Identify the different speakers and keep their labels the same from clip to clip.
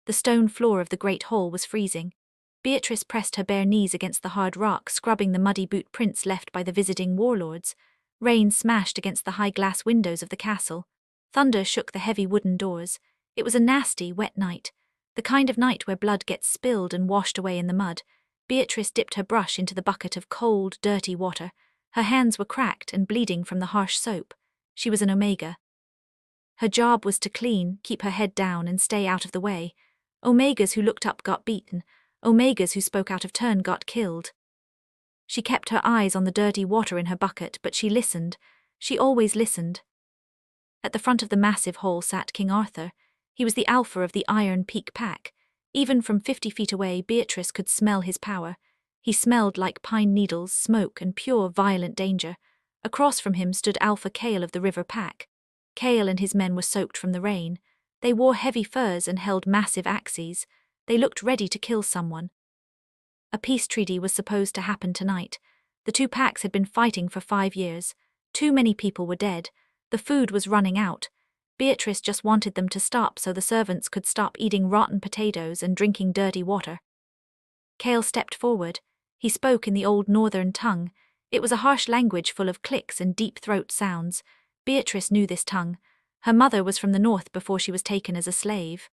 Speaker 1: The stone floor of the great hall was freezing. Beatrice pressed her bare knees against the hard rock, scrubbing the muddy boot prints left by the visiting warlords. Rain smashed against the high glass windows of the castle. Thunder shook the heavy wooden doors. It was a nasty, wet night. The kind of night where blood gets spilled and washed away in the mud. Beatrice dipped her brush into the bucket of cold, dirty water. Her hands were cracked and bleeding from the harsh soap. She was an Omega. Her job was to clean, keep her head down, and stay out of the way. Omegas who looked up got beaten. Omegas who spoke out of turn got killed. She kept her eyes on the dirty water in her bucket, but she listened. She always listened. At the front of the massive hall sat King Arthur. He was the alpha of the Iron Peak pack. Even from 50 feet away, Beatrice could smell his power. He smelled like pine needles, smoke, and pure violent danger. Across from him stood Alpha Kale of the River Pack. Kale and his men were soaked from the rain. They wore heavy furs and held massive axes. They looked ready to kill someone. A peace treaty was supposed to happen tonight. The two packs had been fighting for 5 years. Too many people were dead. The food was running out. Beatrice just wanted them to stop so the servants could stop eating rotten potatoes and drinking dirty water. Kale stepped forward. He spoke in the old northern tongue. It was a harsh language full of clicks and deep throat sounds. Beatrice knew this tongue. Her mother was from the north before she was taken as a slave.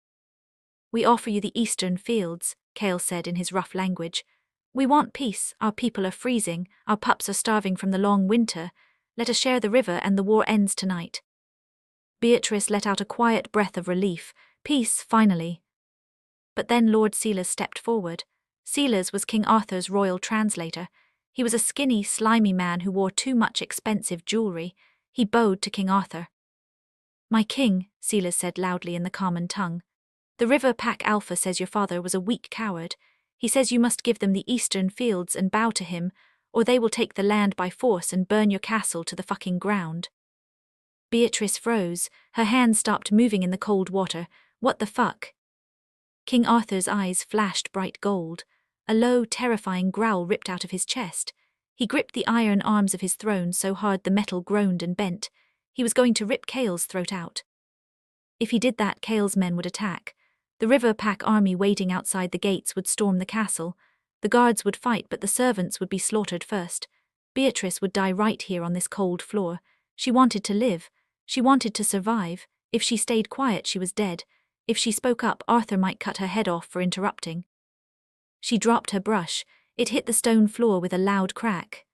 Speaker 1: "We offer you the eastern fields," Kale said in his rough language. "We want peace. Our people are freezing. Our pups are starving from the long winter. Let us share the river and the war ends tonight." Beatrice let out a quiet breath of relief. Peace, finally. But then Lord Silas stepped forward. Silas was King Arthur's royal translator. He was a skinny, slimy man who wore too much expensive jewelry. He bowed to King Arthur. "My king," Silas said loudly in the common tongue, "the River Pack Alpha says your father was a weak coward. He says you must give them the eastern fields and bow to him, or they will take the land by force and burn your castle to the fucking ground." Beatrice froze. Her hands stopped moving in the cold water. What the fuck? King Arthur's eyes flashed bright gold. A low, terrifying growl ripped out of his chest. He gripped the iron arms of his throne so hard the metal groaned and bent. He was going to rip Kale's throat out. If he did that, Kale's men would attack. The River Pack army waiting outside the gates would storm the castle. The guards would fight, but the servants would be slaughtered first. Beatrice would die right here on this cold floor. She wanted to live. She wanted to survive. If she stayed quiet, she was dead. If she spoke up, Arthur might cut her head off for interrupting. She dropped her brush. It hit the stone floor with a loud crack.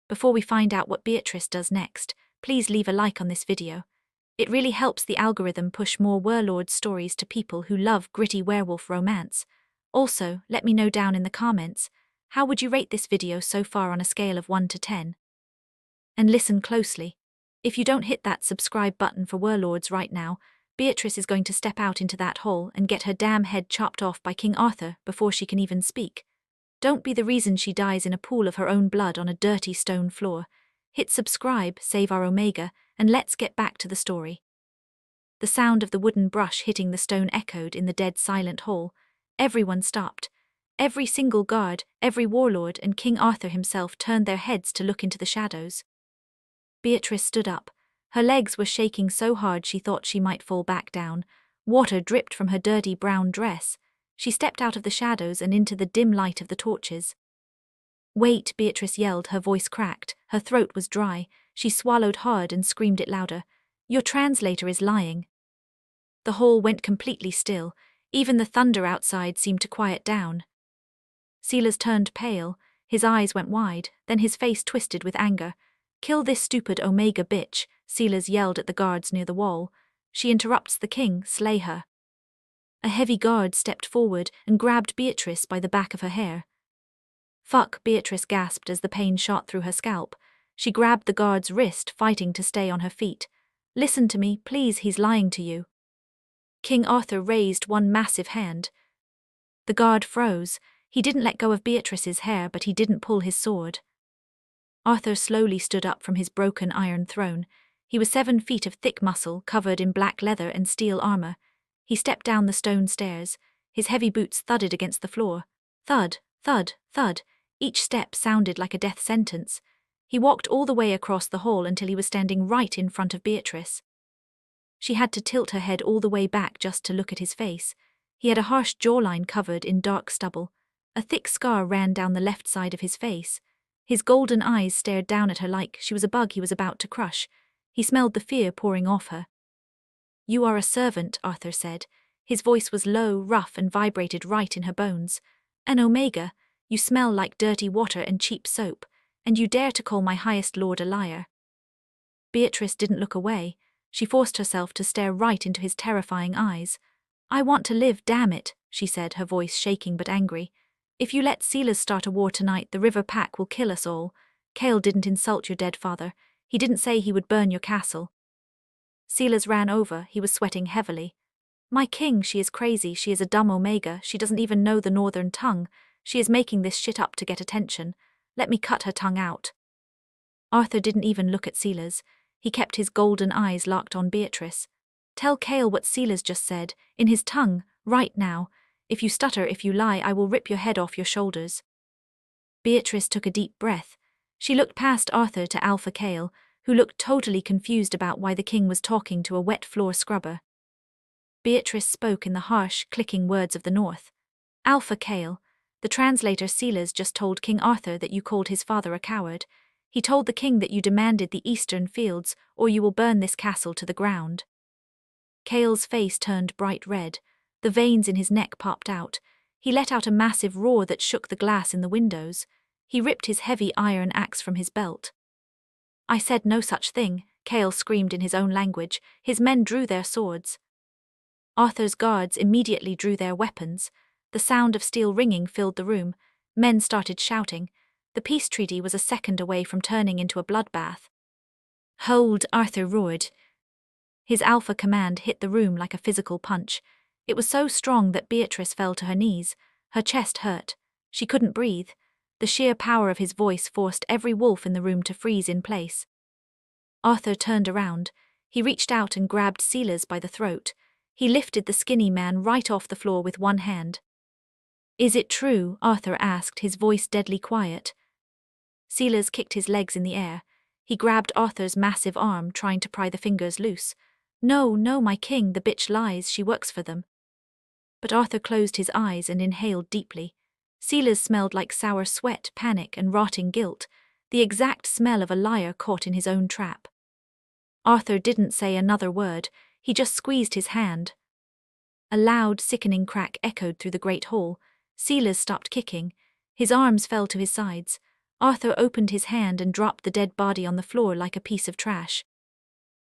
Speaker 1: Before we find out what Beatrice does next, please leave a like on this video. It really helps the algorithm push more warlord stories to people who love gritty werewolf romance. Also, let me know down in the comments, how would you rate this video so far on a scale of 1 to 10? And listen closely. If you don't hit that subscribe button for warlords right now, Beatrice is going to step out into that hole and get her damn head chopped off by King Arthur before she can even speak. Don't be the reason she dies in a pool of her own blood on a dirty stone floor. Hit subscribe, save our Omega, and let's get back to the story. The sound of the wooden brush hitting the stone echoed in the dead silent hall. Everyone stopped. Every single guard, every warlord, and King Arthur himself turned their heads to look into the shadows. Beatrice stood up. Her legs were shaking so hard she thought she might fall back down. Water dripped from her dirty brown dress. She stepped out of the shadows and into the dim light of the torches. "Wait," Beatrice yelled, her voice cracked. Her throat was dry. She swallowed hard and screamed it louder. "Your translator is lying." The hall went completely still. Even the thunder outside seemed to quiet down. Silas turned pale. His eyes went wide, then his face twisted with anger. "Kill this stupid Omega bitch," Silas yelled at the guards near the wall. "She interrupts the king, slay her." A heavy guard stepped forward and grabbed Beatrice by the back of her hair. "Fuck," Beatrice gasped as the pain shot through her scalp. She grabbed the guard's wrist, fighting to stay on her feet. "Listen to me, please, he's lying to you." King Arthur raised one massive hand. The guard froze. He didn't let go of Beatrice's hair, but he didn't pull his sword. Arthur slowly stood up from his broken iron throne. He was 7 feet of thick muscle, covered in black leather and steel armor. He stepped down the stone stairs. His heavy boots thudded against the floor. Thud, thud, thud. Each step sounded like a death sentence. He walked all the way across the hall until he was standing right in front of Beatrice. She had to tilt her head all the way back just to look at his face. He had a harsh jawline covered in dark stubble. A thick scar ran down the left side of his face. His golden eyes stared down at her like she was a bug he was about to crush. He smelled the fear pouring off her. "You are a servant," Arthur said. His voice was low, rough, and vibrated right in her bones. "An Omega, you smell like dirty water and cheap soap, and you dare to call my highest lord a liar." Beatrice didn't look away. She forced herself to stare right into his terrifying eyes. "I want to live, damn it," she said, her voice shaking but angry. "If you let Sealers start a war tonight, the river pack will kill us all. Cale didn't insult your dead father. He didn't say he would burn your castle." Sealers ran over. He was sweating heavily. "My king, she is crazy. She is a dumb Omega. She doesn't even know the northern tongue. She is making this shit up to get attention. Let me cut her tongue out." Arthur didn't even look at Sealers. He kept his golden eyes locked on Beatrice. "Tell Cale what Sealers just said, in his tongue, right now. If you stutter, if you lie, I will rip your head off your shoulders." Beatrice took a deep breath. She looked past Arthur to Alpha Cale, who looked totally confused about why the king was talking to a wet floor scrubber. Beatrice spoke in the harsh, clicking words of the north. "Alpha Cale, the translator Sealers just told King Arthur that you called his father a coward. He told the king that you demanded the eastern fields, or you will burn this castle to the ground." Cale's face turned bright red. The veins in his neck popped out. He let out a massive roar that shook the glass in the windows. He ripped his heavy iron axe from his belt. "I said no such thing," Cale screamed in his own language. His men drew their swords. Arthur's guards immediately drew their weapons. The sound of steel ringing filled the room. Men started shouting. The peace treaty was a second away from turning into a bloodbath. "Hold," Arthur roared. His alpha command hit the room like a physical punch. It was so strong that Beatrice fell to her knees. Her chest hurt. She couldn't breathe. The sheer power of his voice forced every wolf in the room to freeze in place. Arthur turned around. He reached out and grabbed Sealers by the throat. He lifted the skinny man right off the floor with one hand. "Is it true?" Arthur asked, his voice deadly quiet. Sealers kicked his legs in the air. He grabbed Arthur's massive arm, trying to pry the fingers loose. "No, no, my king, the bitch lies, she works for them." But Arthur closed his eyes and inhaled deeply. Sealers smelled like sour sweat, panic, and rotting guilt, the exact smell of a liar caught in his own trap. Arthur didn't say another word. He just squeezed his hand. A loud, sickening crack echoed through the great hall. Sealers stopped kicking. His arms fell to his sides. Arthur opened his hand and dropped the dead body on the floor like a piece of trash.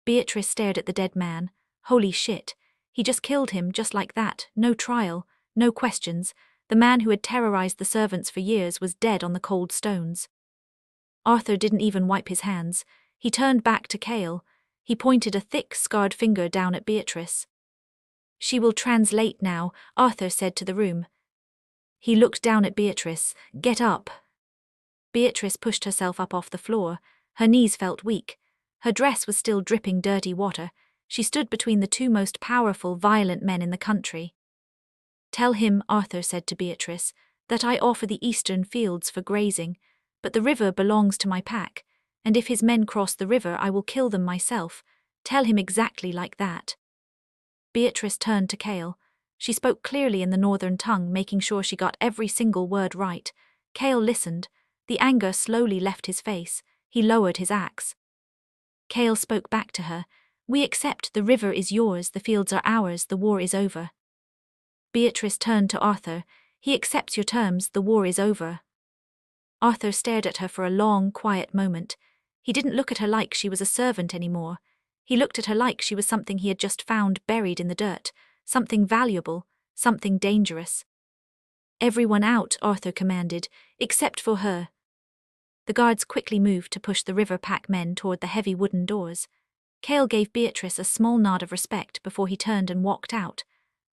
Speaker 1: Beatrice stared at the dead man. Holy shit. He just killed him, just like that. No trial, no questions. The man who had terrorized the servants for years was dead on the cold stones. Arthur didn't even wipe his hands. He turned back to Cale. He pointed a thick, scarred finger down at Beatrice. "She will translate now," Arthur said to the room. He looked down at Beatrice. "Get up." Beatrice pushed herself up off the floor. Her knees felt weak. Her dress was still dripping dirty water. She stood between the two most powerful, violent men in the country. "Tell him," Arthur said to Beatrice, "that I offer the eastern fields for grazing, but the river belongs to my pack, and if his men cross the river I will kill them myself. Tell him exactly like that." Beatrice turned to Cale. She spoke clearly in the northern tongue, making sure she got every single word right. Cale listened. The anger slowly left his face. He lowered his axe. Cale spoke back to her. "We accept, the river is yours, the fields are ours, the war is over." Beatrice turned to Arthur. "He accepts your terms, the war is over." Arthur stared at her for a long, quiet moment. He didn't look at her like she was a servant anymore. He looked at her like she was something he had just found buried in the dirt, something valuable, something dangerous. "Everyone out," Arthur commanded, "except for her." The guards quickly moved to push the river pack men toward the heavy wooden doors. Cale gave Beatrice a small nod of respect before he turned and walked out.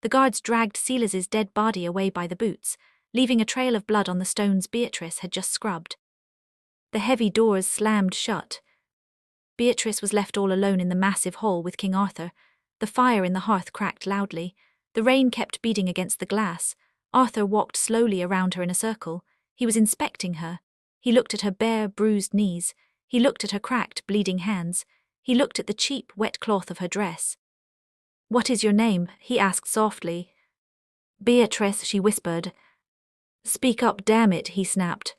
Speaker 1: The guards dragged Sealers' dead body away by the boots, leaving a trail of blood on the stones Beatrice had just scrubbed. The heavy doors slammed shut. Beatrice was left all alone in the massive hall with King Arthur. The fire in the hearth cracked loudly. The rain kept beating against the glass. Arthur walked slowly around her in a circle. He was inspecting her. He looked at her bare, bruised knees. He looked at her cracked, bleeding hands. He looked at the cheap, wet cloth of her dress. "What is your name?" he asked softly. Beatrice, she whispered. Speak up, damn it, he snapped.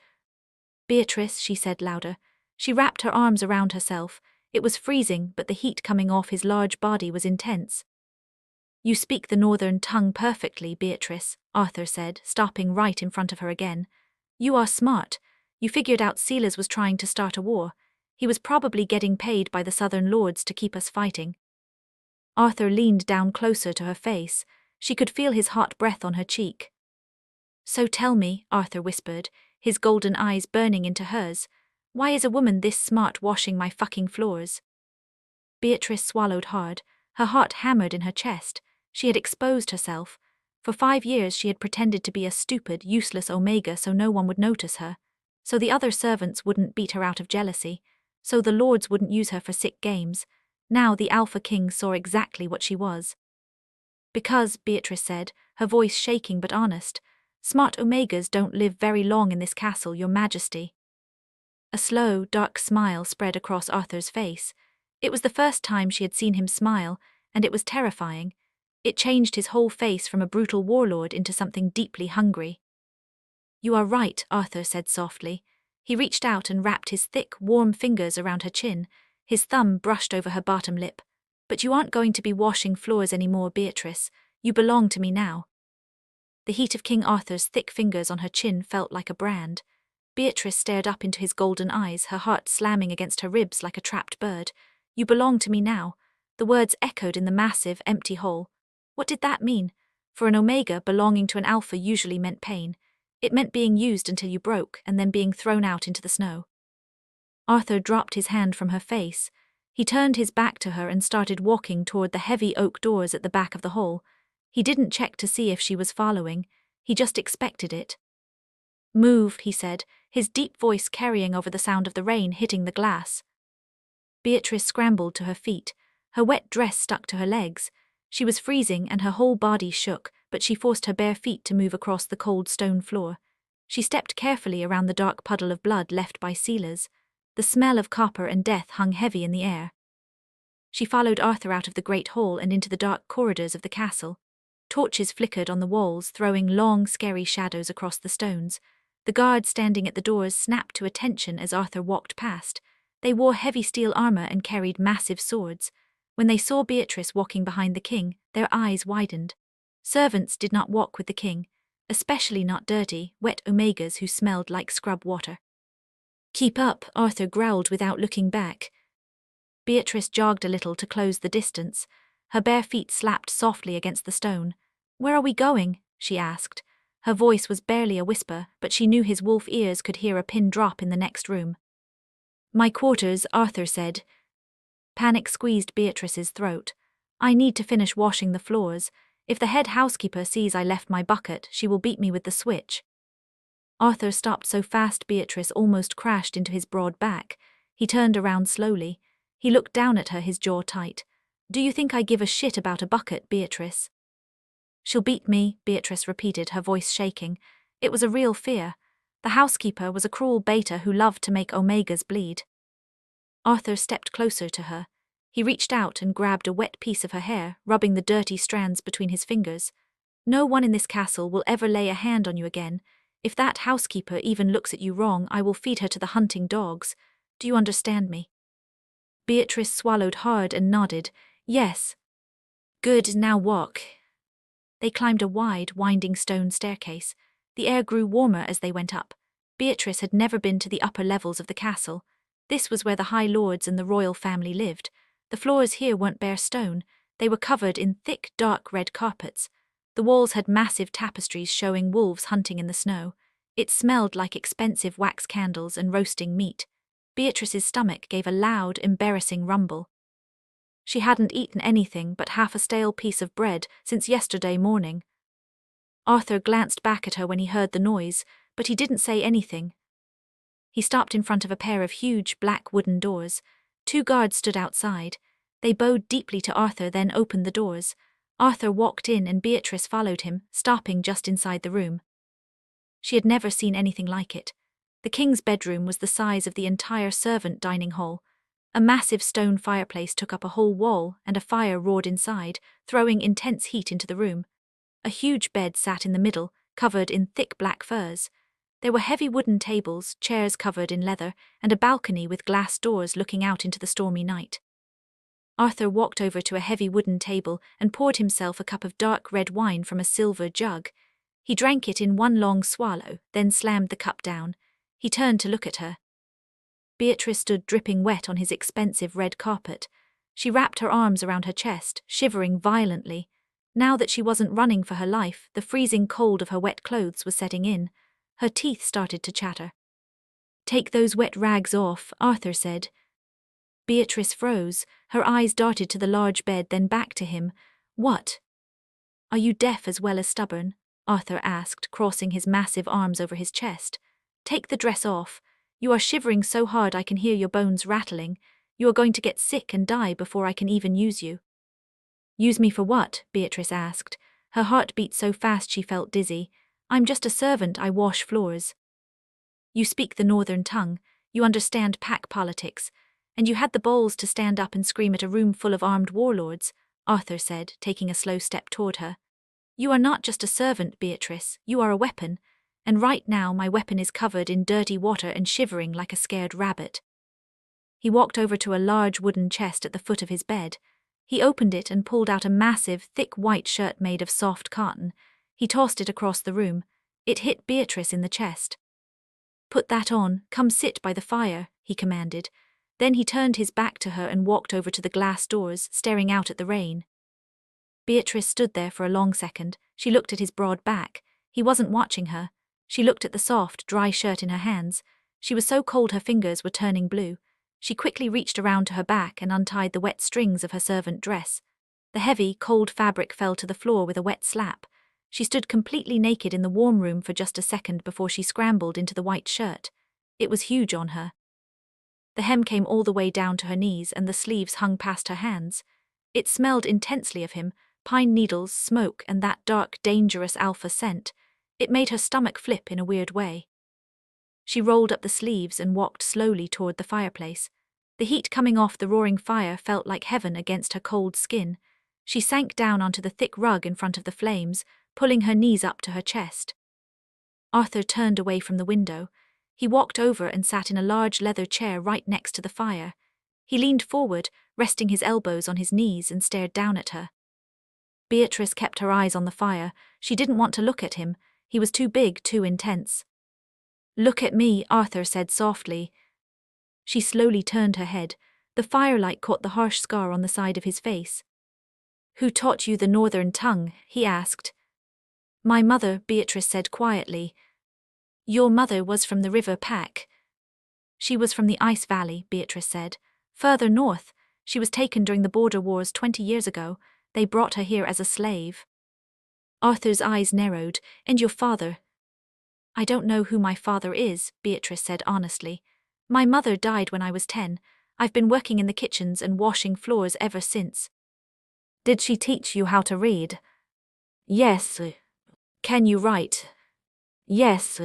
Speaker 1: Beatrice, she said louder. She wrapped her arms around herself. It was freezing, but the heat coming off his large body was intense. You speak the northern tongue perfectly, Beatrice, Arthur said, stopping right in front of her again. You are smart. You figured out Silas was trying to start a war. He was probably getting paid by the southern lords to keep us fighting. Arthur leaned down closer to her face. She could feel his hot breath on her cheek. So tell me, Arthur whispered, his golden eyes burning into hers, why is a woman this smart washing my fucking floors? Beatrice swallowed hard. Her heart hammered in her chest. She had exposed herself. For 5 years she had pretended to be a stupid, useless Omega so no one would notice her, so the other servants wouldn't beat her out of jealousy, so the lords wouldn't use her for sick games. Now the Alpha King saw exactly what she was. Because, Beatrice said, her voice shaking but honest, smart Omegas don't live very long in this castle, your majesty. A slow, dark smile spread across Arthur's face. It was the first time she had seen him smile, and it was terrifying. It changed his whole face from a brutal warlord into something deeply hungry. You are right, Arthur said softly. He reached out and wrapped his thick, warm fingers around her chin. His thumb brushed over her bottom lip. But you aren't going to be washing floors anymore, Beatrice. You belong to me now. The heat of King Arthur's thick fingers on her chin felt like a brand. Beatrice stared up into his golden eyes, her heart slamming against her ribs like a trapped bird. You belong to me now. The words echoed in the massive, empty hole. What did that mean? For an Omega, belonging to an Alpha usually meant pain. It meant being used until you broke, and then being thrown out into the snow. Arthur dropped his hand from her face. He turned his back to her and started walking toward the heavy oak doors at the back of the hall. He didn't check to see if she was following. He just expected it. Move, he said, his deep voice carrying over the sound of the rain hitting the glass. Beatrice scrambled to her feet. Her wet dress stuck to her legs. She was freezing and her whole body shook, but she forced her bare feet to move across the cold stone floor. She stepped carefully around the dark puddle of blood left by Silas. The smell of copper and death hung heavy in the air. She followed Arthur out of the great hall and into the dark corridors of the castle. Torches flickered on the walls, throwing long, scary shadows across the stones. The guards standing at the doors snapped to attention as Arthur walked past. They wore heavy steel armor and carried massive swords. When they saw Beatrice walking behind the king, their eyes widened. Servants did not walk with the king, especially not dirty, wet Omegas who smelled like scrub water. Keep up, Arthur growled without looking back. Beatrice jogged a little to close the distance. Her bare feet slapped softly against the stone. Where are we going? She asked. Her voice was barely a whisper, but she knew his wolf ears could hear a pin drop in the next room. My quarters, Arthur said. Panic squeezed Beatrice's throat. I need to finish washing the floors. If the head housekeeper sees I left my bucket, she will beat me with the switch. Arthur stopped so fast Beatrice almost crashed into his broad back. He turned around slowly. He looked down at her, his jaw tight. Do you think I give a shit about a bucket, Beatrice? She'll beat me, Beatrice repeated, her voice shaking. It was a real fear. The housekeeper was a cruel beta who loved to make Omegas bleed. Arthur stepped closer to her. He reached out and grabbed a wet piece of her hair, rubbing the dirty strands between his fingers. No one in this castle will ever lay a hand on you again. If that housekeeper even looks at you wrong, I will feed her to the hunting dogs. Do you understand me? Beatrice swallowed hard and nodded. Yes. Good, now walk. They climbed a wide, winding stone staircase. The air grew warmer as they went up. Beatrice had never been to the upper levels of the castle. This was where the high lords and the royal family lived. The floors here weren't bare stone. They were covered in thick, dark red carpets. The walls had massive tapestries showing wolves hunting in the snow. It smelled like expensive wax candles and roasting meat. Beatrice's stomach gave a loud, embarrassing rumble. She hadn't eaten anything but half a stale piece of bread since yesterday morning. Arthur glanced back at her when he heard the noise, but he didn't say anything. He stopped in front of a pair of huge, black wooden doors. 2 guards stood outside. They bowed deeply to Arthur, then opened the doors. Arthur walked in and Beatrice followed him, stopping just inside the room. She had never seen anything like it. The king's bedroom was the size of the entire servant dining hall. A massive stone fireplace took up a whole wall, and a fire roared inside, throwing intense heat into the room. A huge bed sat in the middle, covered in thick black furs. There were heavy wooden tables, chairs covered in leather, and a balcony with glass doors looking out into the stormy night. Arthur walked over to a heavy wooden table and poured himself a cup of dark red wine from a silver jug. He drank it in one long swallow, then slammed the cup down. He turned to look at her. Beatrice stood dripping wet on his expensive red carpet. She wrapped her arms around her chest, shivering violently. Now that she wasn't running for her life, the freezing cold of her wet clothes was setting in. Her teeth started to chatter. "Take those wet rags off," Arthur said. Beatrice froze. Her eyes darted to the large bed, then back to him. "What? Are you deaf as well as stubborn?" Arthur asked, crossing his massive arms over his chest. "Take the dress off. You are shivering so hard I can hear your bones rattling. You are going to get sick and die before I can even use you." "Use me for what?" Beatrice asked. Her heart beat so fast she felt dizzy. "I'm just a servant, I wash floors." "You speak the northern tongue, you understand pack politics, and you had the balls to stand up and scream at a room full of armed warlords," Arthur said, taking a slow step toward her. "You are not just a servant, Beatrice, you are a weapon, and right now my weapon is covered in dirty water and shivering like a scared rabbit." He walked over to a large wooden chest at the foot of his bed. He opened it and pulled out a massive, thick white shirt made of soft cotton. He tossed it across the room. It hit Beatrice in the chest. "Put that on, come sit by the fire," he commanded. Then he turned his back to her and walked over to the glass doors, staring out at the rain. Beatrice stood there for a long second. She looked at his broad back. He wasn't watching her. She looked at the soft, dry shirt in her hands. She was so cold her fingers were turning blue. She quickly reached around to her back and untied the wet strings of her servant dress. The heavy, cold fabric fell to the floor with a wet slap. She stood completely naked in the warm room for just a second before she scrambled into the white shirt. It was huge on her. The hem came all the way down to her knees and the sleeves hung past her hands. It smelled intensely of him, pine needles, smoke, and that dark, dangerous alpha scent. It made her stomach flip in a weird way. She rolled up the sleeves and walked slowly toward the fireplace. The heat coming off the roaring fire felt like heaven against her cold skin. She sank down onto the thick rug in front of the flames, pulling her knees up to her chest. Arthur turned away from the window. He walked over and sat in a large leather chair right next to the fire. He leaned forward, resting his elbows on his knees, and stared down at her. Beatrice kept her eyes on the fire. She didn't want to look at him. He was too big, too intense. "Look at me," Arthur said softly. She slowly turned her head. The firelight caught the harsh scar on the side of his face. "Who taught you the northern tongue?" he asked. "My mother," Beatrice said quietly. "Your mother was from the river Pack." "She was from the Ice Valley," Beatrice said. "Further north. She was taken during the border wars 20 years ago. They brought her here as a slave." Arthur's eyes narrowed. "And your father?" "I don't know who my father is," Beatrice said honestly. "My mother died when I was 10. I've been working in the kitchens and washing floors ever since." "Did she teach you how to read?" "Yes." "Can you write?" "Yes."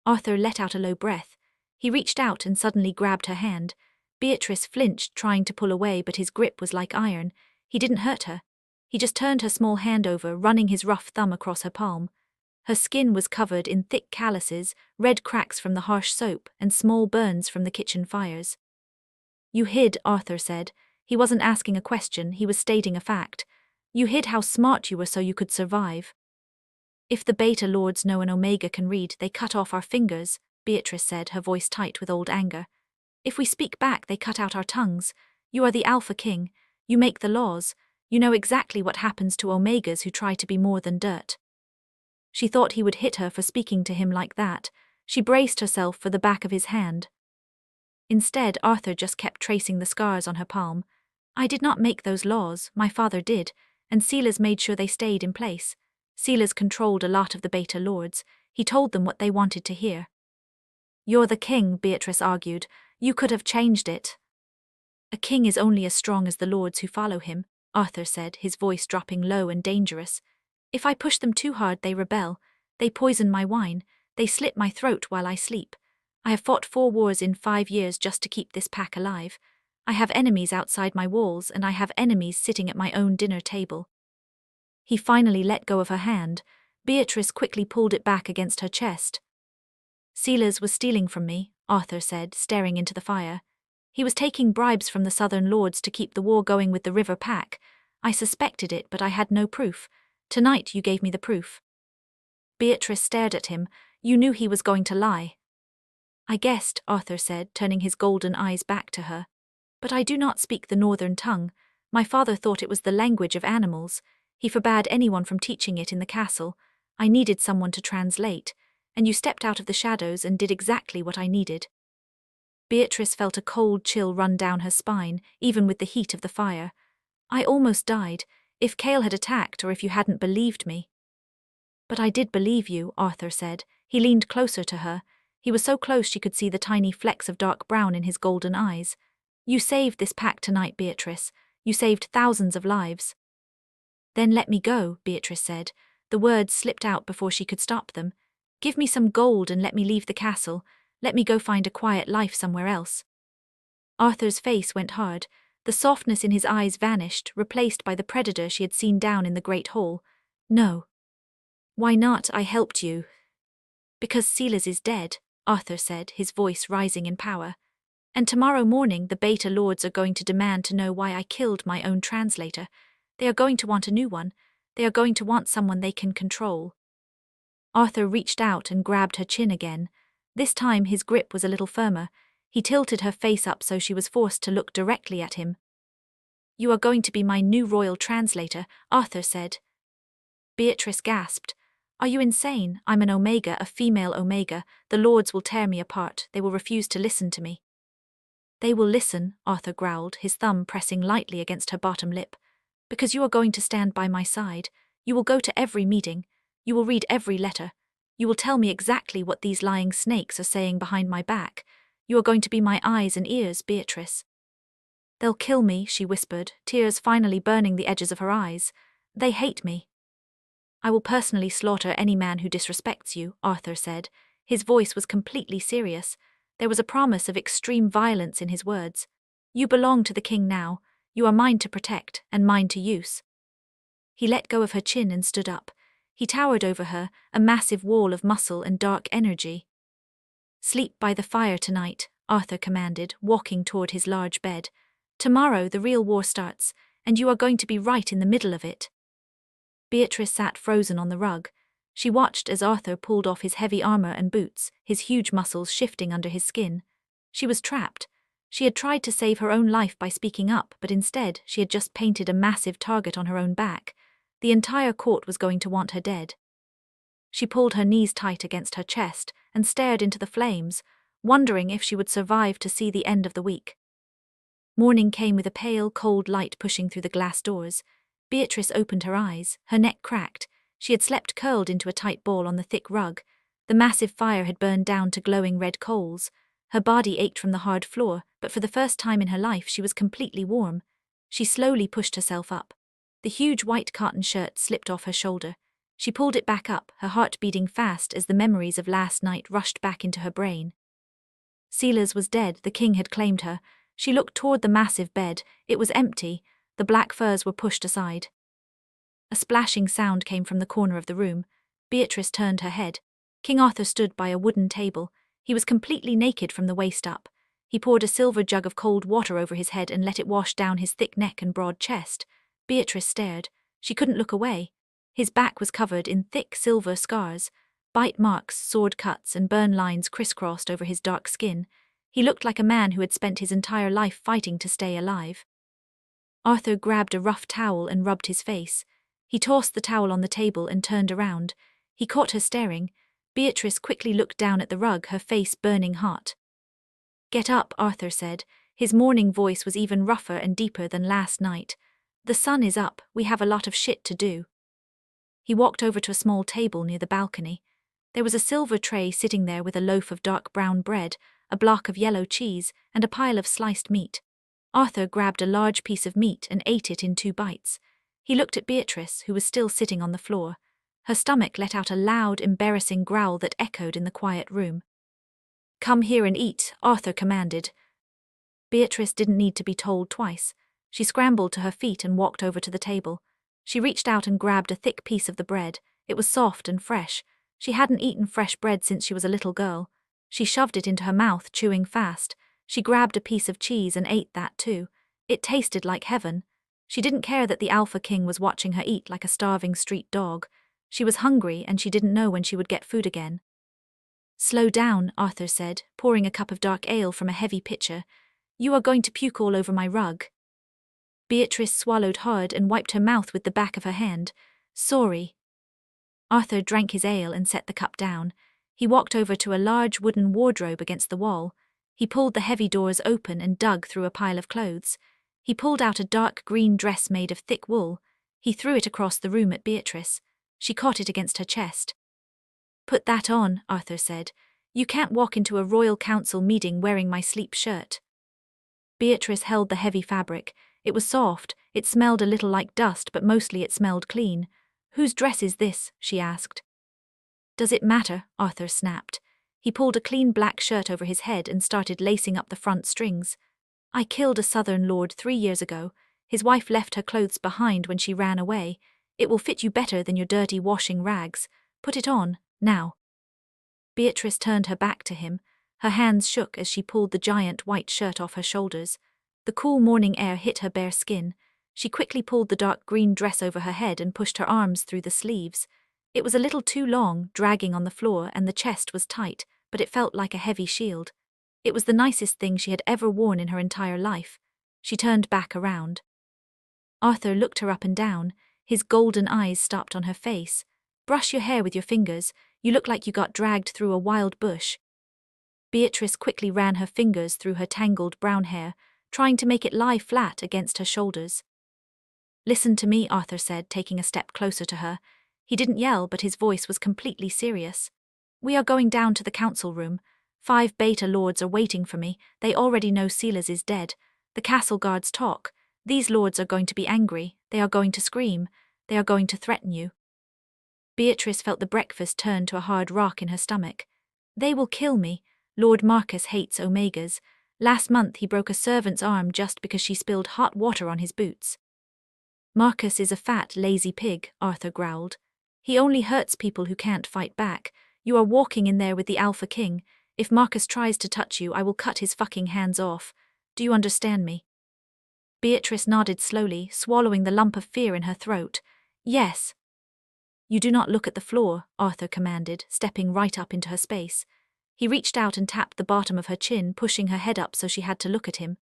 Speaker 1: Arthur let out a low breath. He reached out and suddenly grabbed her hand. Beatrice flinched, trying to pull away, but his grip was like iron. He didn't hurt her. He just turned her small hand over, running his rough thumb across her palm. Her skin was covered in thick calluses, red cracks from the harsh soap, and small burns from the kitchen fires. "You hid," Arthur said. He wasn't asking a question, he was stating a fact. "You hid how smart you were so you could survive." "If the Beta Lords know an Omega can read, they cut off our fingers," Beatrice said, her voice tight with old anger. "If we speak back, they cut out our tongues. You are the Alpha King. You make the laws. You know exactly what happens to Omegas who try to be more than dirt." She thought he would hit her for speaking to him like that. She braced herself for the back of his hand. Instead, Arthur just kept tracing the scars on her palm. "I did not make those laws, my father did, and Silas made sure they stayed in place. Silas controlled a lot of the Beta Lords. He told them what they wanted to hear." "You're the king," Beatrice argued. "You could have changed it." "A king is only as strong as the lords who follow him," Arthur said, his voice dropping low and dangerous. "If I push them too hard, they rebel. They poison my wine. They slit my throat while I sleep. I have fought 4 wars in 5 years just to keep this pack alive. I have enemies outside my walls, and I have enemies sitting at my own dinner table." He finally let go of her hand. Beatrice quickly pulled it back against her chest. Silas was stealing from me, Arthur said, staring into the fire. He was taking bribes from the southern lords to keep the war going with the river pack. I suspected it, but I had no proof. Tonight you gave me the proof. Beatrice stared at him. You knew he was going to lie. I guessed, Arthur said, turning his golden eyes back to her. But I do not speak the northern tongue. My father thought it was the language of animals. He forbade anyone from teaching it in the castle. I needed someone to translate, and you stepped out of the shadows and did exactly what I needed. Beatrice felt a cold chill run down her spine, even with the heat of the fire. I almost died, if Cale had attacked or if you hadn't believed me. But I did believe you, Arthur said. He leaned closer to her. He was so close she could see the tiny flecks of dark brown in his golden eyes. You saved this pack tonight, Beatrice. You saved thousands of lives. Then let me go, Beatrice said. The words slipped out before she could stop them. Give me some gold and let me leave the castle. Let me go find a quiet life somewhere else. Arthur's face went hard. The softness in his eyes vanished, replaced by the predator she had seen down in the great hall. No. Why not? I helped you. Because Silas is dead, Arthur said, his voice rising in power. And tomorrow morning the Beta Lords are going to demand to know why I killed my own translator. They are going to want a new one. They are going to want someone they can control. Arthur reached out and grabbed her chin again. This time his grip was a little firmer. He tilted her face up so she was forced to look directly at him. You are going to be my new royal translator, Arthur said. Beatrice gasped. Are you insane? I'm an Omega, a female Omega. The Lords will tear me apart. They will refuse to listen to me. They will listen, Arthur growled, his thumb pressing lightly against her bottom lip. Because you are going to stand by my side. You will go to every meeting. You will read every letter. You will tell me exactly what these lying snakes are saying behind my back. You are going to be my eyes and ears, Beatrice. They'll kill me, she whispered, tears finally burning the edges of her eyes. They hate me. I will personally slaughter any man who disrespects you, Arthur said. His voice was completely serious. There was a promise of extreme violence in his words. You belong to the king now. You are mine to protect, and mine to use. He let go of her chin and stood up. He towered over her, a massive wall of muscle and dark energy. Sleep by the fire tonight, Arthur commanded, walking toward his large bed. Tomorrow the real war starts, and you are going to be right in the middle of it. Beatrice sat frozen on the rug. She watched as Arthur pulled off his heavy armor and boots, his huge muscles shifting under his skin. She was trapped. She had tried to save her own life by speaking up, but instead she had just painted a massive target on her own back. The entire court was going to want her dead. She pulled her knees tight against her chest and stared into the flames, wondering if she would survive to see the end of the week. Morning came with a pale, cold light pushing through the glass doors. Beatrice opened her eyes, her neck cracked. She had slept curled into a tight ball on the thick rug. The massive fire had burned down to glowing red coals. Her body ached from the hard floor, but for the first time in her life she was completely warm. She slowly pushed herself up. The huge white cotton shirt slipped off her shoulder. She pulled it back up, her heart beating fast as the memories of last night rushed back into her brain. Silas was dead, the king had claimed her. She looked toward the massive bed. It was empty. The black furs were pushed aside. A splashing sound came from the corner of the room. Beatrice turned her head. King Arthur stood by a wooden table. He was completely naked from the waist up. He poured a silver jug of cold water over his head and let it wash down his thick neck and broad chest. Beatrice stared. She couldn't look away. His back was covered in thick silver scars. Bite marks, sword cuts, and burn lines crisscrossed over his dark skin. He looked like a man who had spent his entire life fighting to stay alive. Arthur grabbed a rough towel and rubbed his face. He tossed the towel on the table and turned around. He caught her staring. Beatrice quickly looked down at the rug, her face burning hot. Get up, Arthur said. His morning voice was even rougher and deeper than last night. The sun is up. We have a lot of shit to do. He walked over to a small table near the balcony. There was a silver tray sitting there with a loaf of dark brown bread, a block of yellow cheese, and a pile of sliced meat. Arthur grabbed a large piece of meat and ate it in 2 bites. He looked at Beatrice, who was still sitting on the floor. Her stomach let out a loud, embarrassing growl that echoed in the quiet room. Come here and eat, Arthur commanded. Beatrice didn't need to be told twice. She scrambled to her feet and walked over to the table. She reached out and grabbed a thick piece of the bread. It was soft and fresh. She hadn't eaten fresh bread since she was a little girl. She shoved it into her mouth, chewing fast. She grabbed a piece of cheese and ate that too. It tasted like heaven. She didn't care that the Alpha King was watching her eat like a starving street dog. She was hungry and she didn't know when she would get food again. "Slow down," Arthur said, pouring a cup of dark ale from a heavy pitcher. "You are going to puke all over my rug." Beatrice swallowed hard and wiped her mouth with the back of her hand. "Sorry." Arthur drank his ale and set the cup down. He walked over to a large wooden wardrobe against the wall. He pulled the heavy doors open and dug through a pile of clothes. He pulled out a dark green dress made of thick wool. He threw it across the room at Beatrice. She caught it against her chest. "Put that on," Arthur said. "You can't walk into a royal council meeting wearing my sleep shirt." Beatrice held the heavy fabric. It was soft, it smelled a little like dust, but mostly it smelled clean. "Whose dress is this?" she asked. "Does it matter?" Arthur snapped. He pulled a clean black shirt over his head and started lacing up the front strings. "I killed a southern lord 3 years ago. His wife left her clothes behind when she ran away. It will fit you better than your dirty washing rags. Put it on, now." Beatrice turned her back to him. Her hands shook as she pulled the giant white shirt off her shoulders. The cool morning air hit her bare skin. She quickly pulled the dark green dress over her head and pushed her arms through the sleeves. It was a little too long, dragging on the floor, and the chest was tight, but it felt like a heavy shield. It was the nicest thing she had ever worn in her entire life. She turned back around. Arthur looked her up and down. His golden eyes stopped on her face. "Brush your hair with your fingers. You look like you got dragged through a wild bush." Beatrice quickly ran her fingers through her tangled brown hair, trying to make it lie flat against her shoulders. "Listen to me," Arthur said, taking a step closer to her. He didn't yell, but his voice was completely serious. "We are going down to the council room. 5 beta lords are waiting for me. They already know Silas is dead. The castle guards talk. These lords are going to be angry. They are going to scream. They are going to threaten you." Beatrice felt the breakfast turn to a hard rock in her stomach. "They will kill me. Lord Marcus hates Omegas. Last month he broke a servant's arm just because she spilled hot water on his boots." "Marcus is a fat, lazy pig," Arthur growled. "He only hurts people who can't fight back. You are walking in there with the Alpha King. If Marcus tries to touch you, I will cut his fucking hands off. Do you understand me?" Beatrice nodded slowly, swallowing the lump of fear in her throat. "Yes." "You do not look at the floor," Arthur commanded, stepping right up into her space. He reached out and tapped the bottom of her chin, pushing her head up so she had to look at him.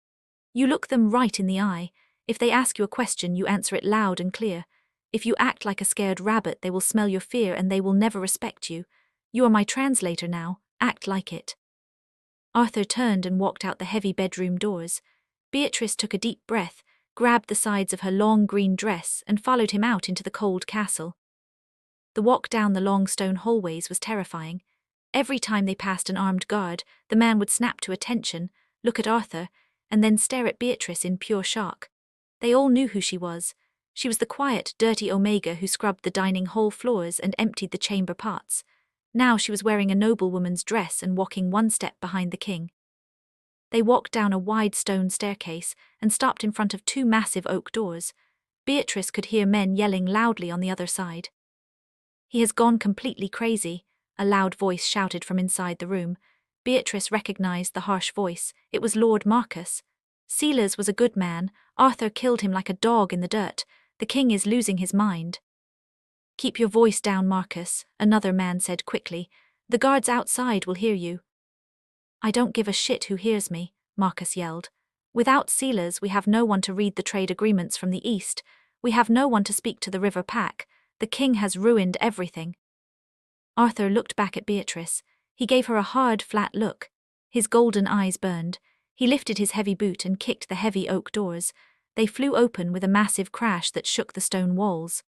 Speaker 1: "You look them right in the eye. If they ask you a question, you answer it loud and clear. If you act like a scared rabbit, they will smell your fear and they will never respect you. You are my translator now. Act like it." Arthur turned and walked out the heavy bedroom doors. Beatrice took a deep breath, grabbed the sides of her long green dress, and followed him out into the cold castle. The walk down the long stone hallways was terrifying. Every time they passed an armed guard, the man would snap to attention, look at Arthur, and then stare at Beatrice in pure shock. They all knew who she was. She was the quiet, dirty Omega who scrubbed the dining hall floors and emptied the chamber pots. Now she was wearing a noblewoman's dress and walking one step behind the king. They walked down a wide stone staircase and stopped in front of 2 massive oak doors. Beatrice could hear men yelling loudly on the other side. "He has gone completely crazy," a loud voice shouted from inside the room. Beatrice recognized the harsh voice. It was Lord Marcus. "Silas was a good man. Arthur killed him like a dog in the dirt. The king is losing his mind." "Keep your voice down, Marcus," another man said quickly. "The guards outside will hear you." "I don't give a shit who hears me," Marcus yelled. "Without Silas, we have no one to read the trade agreements from the east. We have no one to speak to the river pack. The king has ruined everything." Arthur looked back at Beatrice. He gave her a hard, flat look. His golden eyes burned. He lifted his heavy boot and kicked the heavy oak doors. They flew open with a massive crash that shook the stone walls.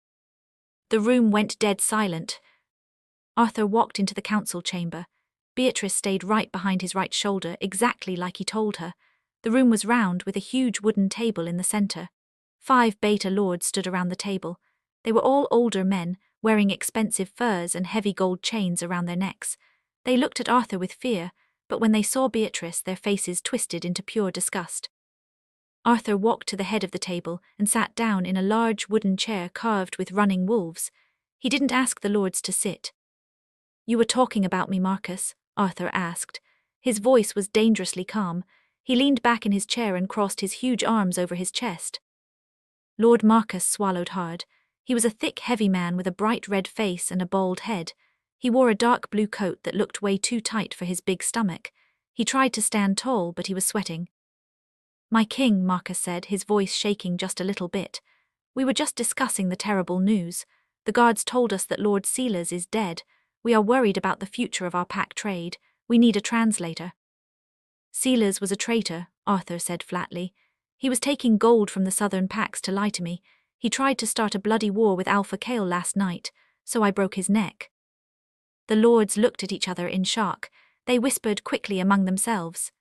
Speaker 1: The room went dead silent. Arthur walked into the council chamber. Beatrice stayed right behind his right shoulder, exactly like he told her. The room was round, with a huge wooden table in the center. 5 beta lords stood around the table. They were all older men, wearing expensive furs and heavy gold chains around their necks. They looked at Arthur with fear, but when they saw Beatrice, their faces twisted into pure disgust. Arthur walked to the head of the table and sat down in a large wooden chair carved with running wolves. He didn't ask the lords to sit. "You were talking about me, Marcus?" Arthur asked. His voice was dangerously calm. He leaned back in his chair and crossed his huge arms over his chest. Lord Marcus swallowed hard. He was a thick, heavy man with a bright red face and a bald head. He wore a dark blue coat that looked way too tight for his big stomach. He tried to stand tall, but he was sweating. "My king," Marcus said, his voice shaking just a little bit. "We were just discussing the terrible news. The guards told us that Lord Sealers is dead. We are worried about the future of our pack trade. We need a translator." "Sealers was a traitor," Arthur said flatly. "He was taking gold from the southern packs to lie to me. He tried to start a bloody war with Alpha Kale last night, so I broke his neck." The lords looked at each other in shock. They whispered quickly among themselves.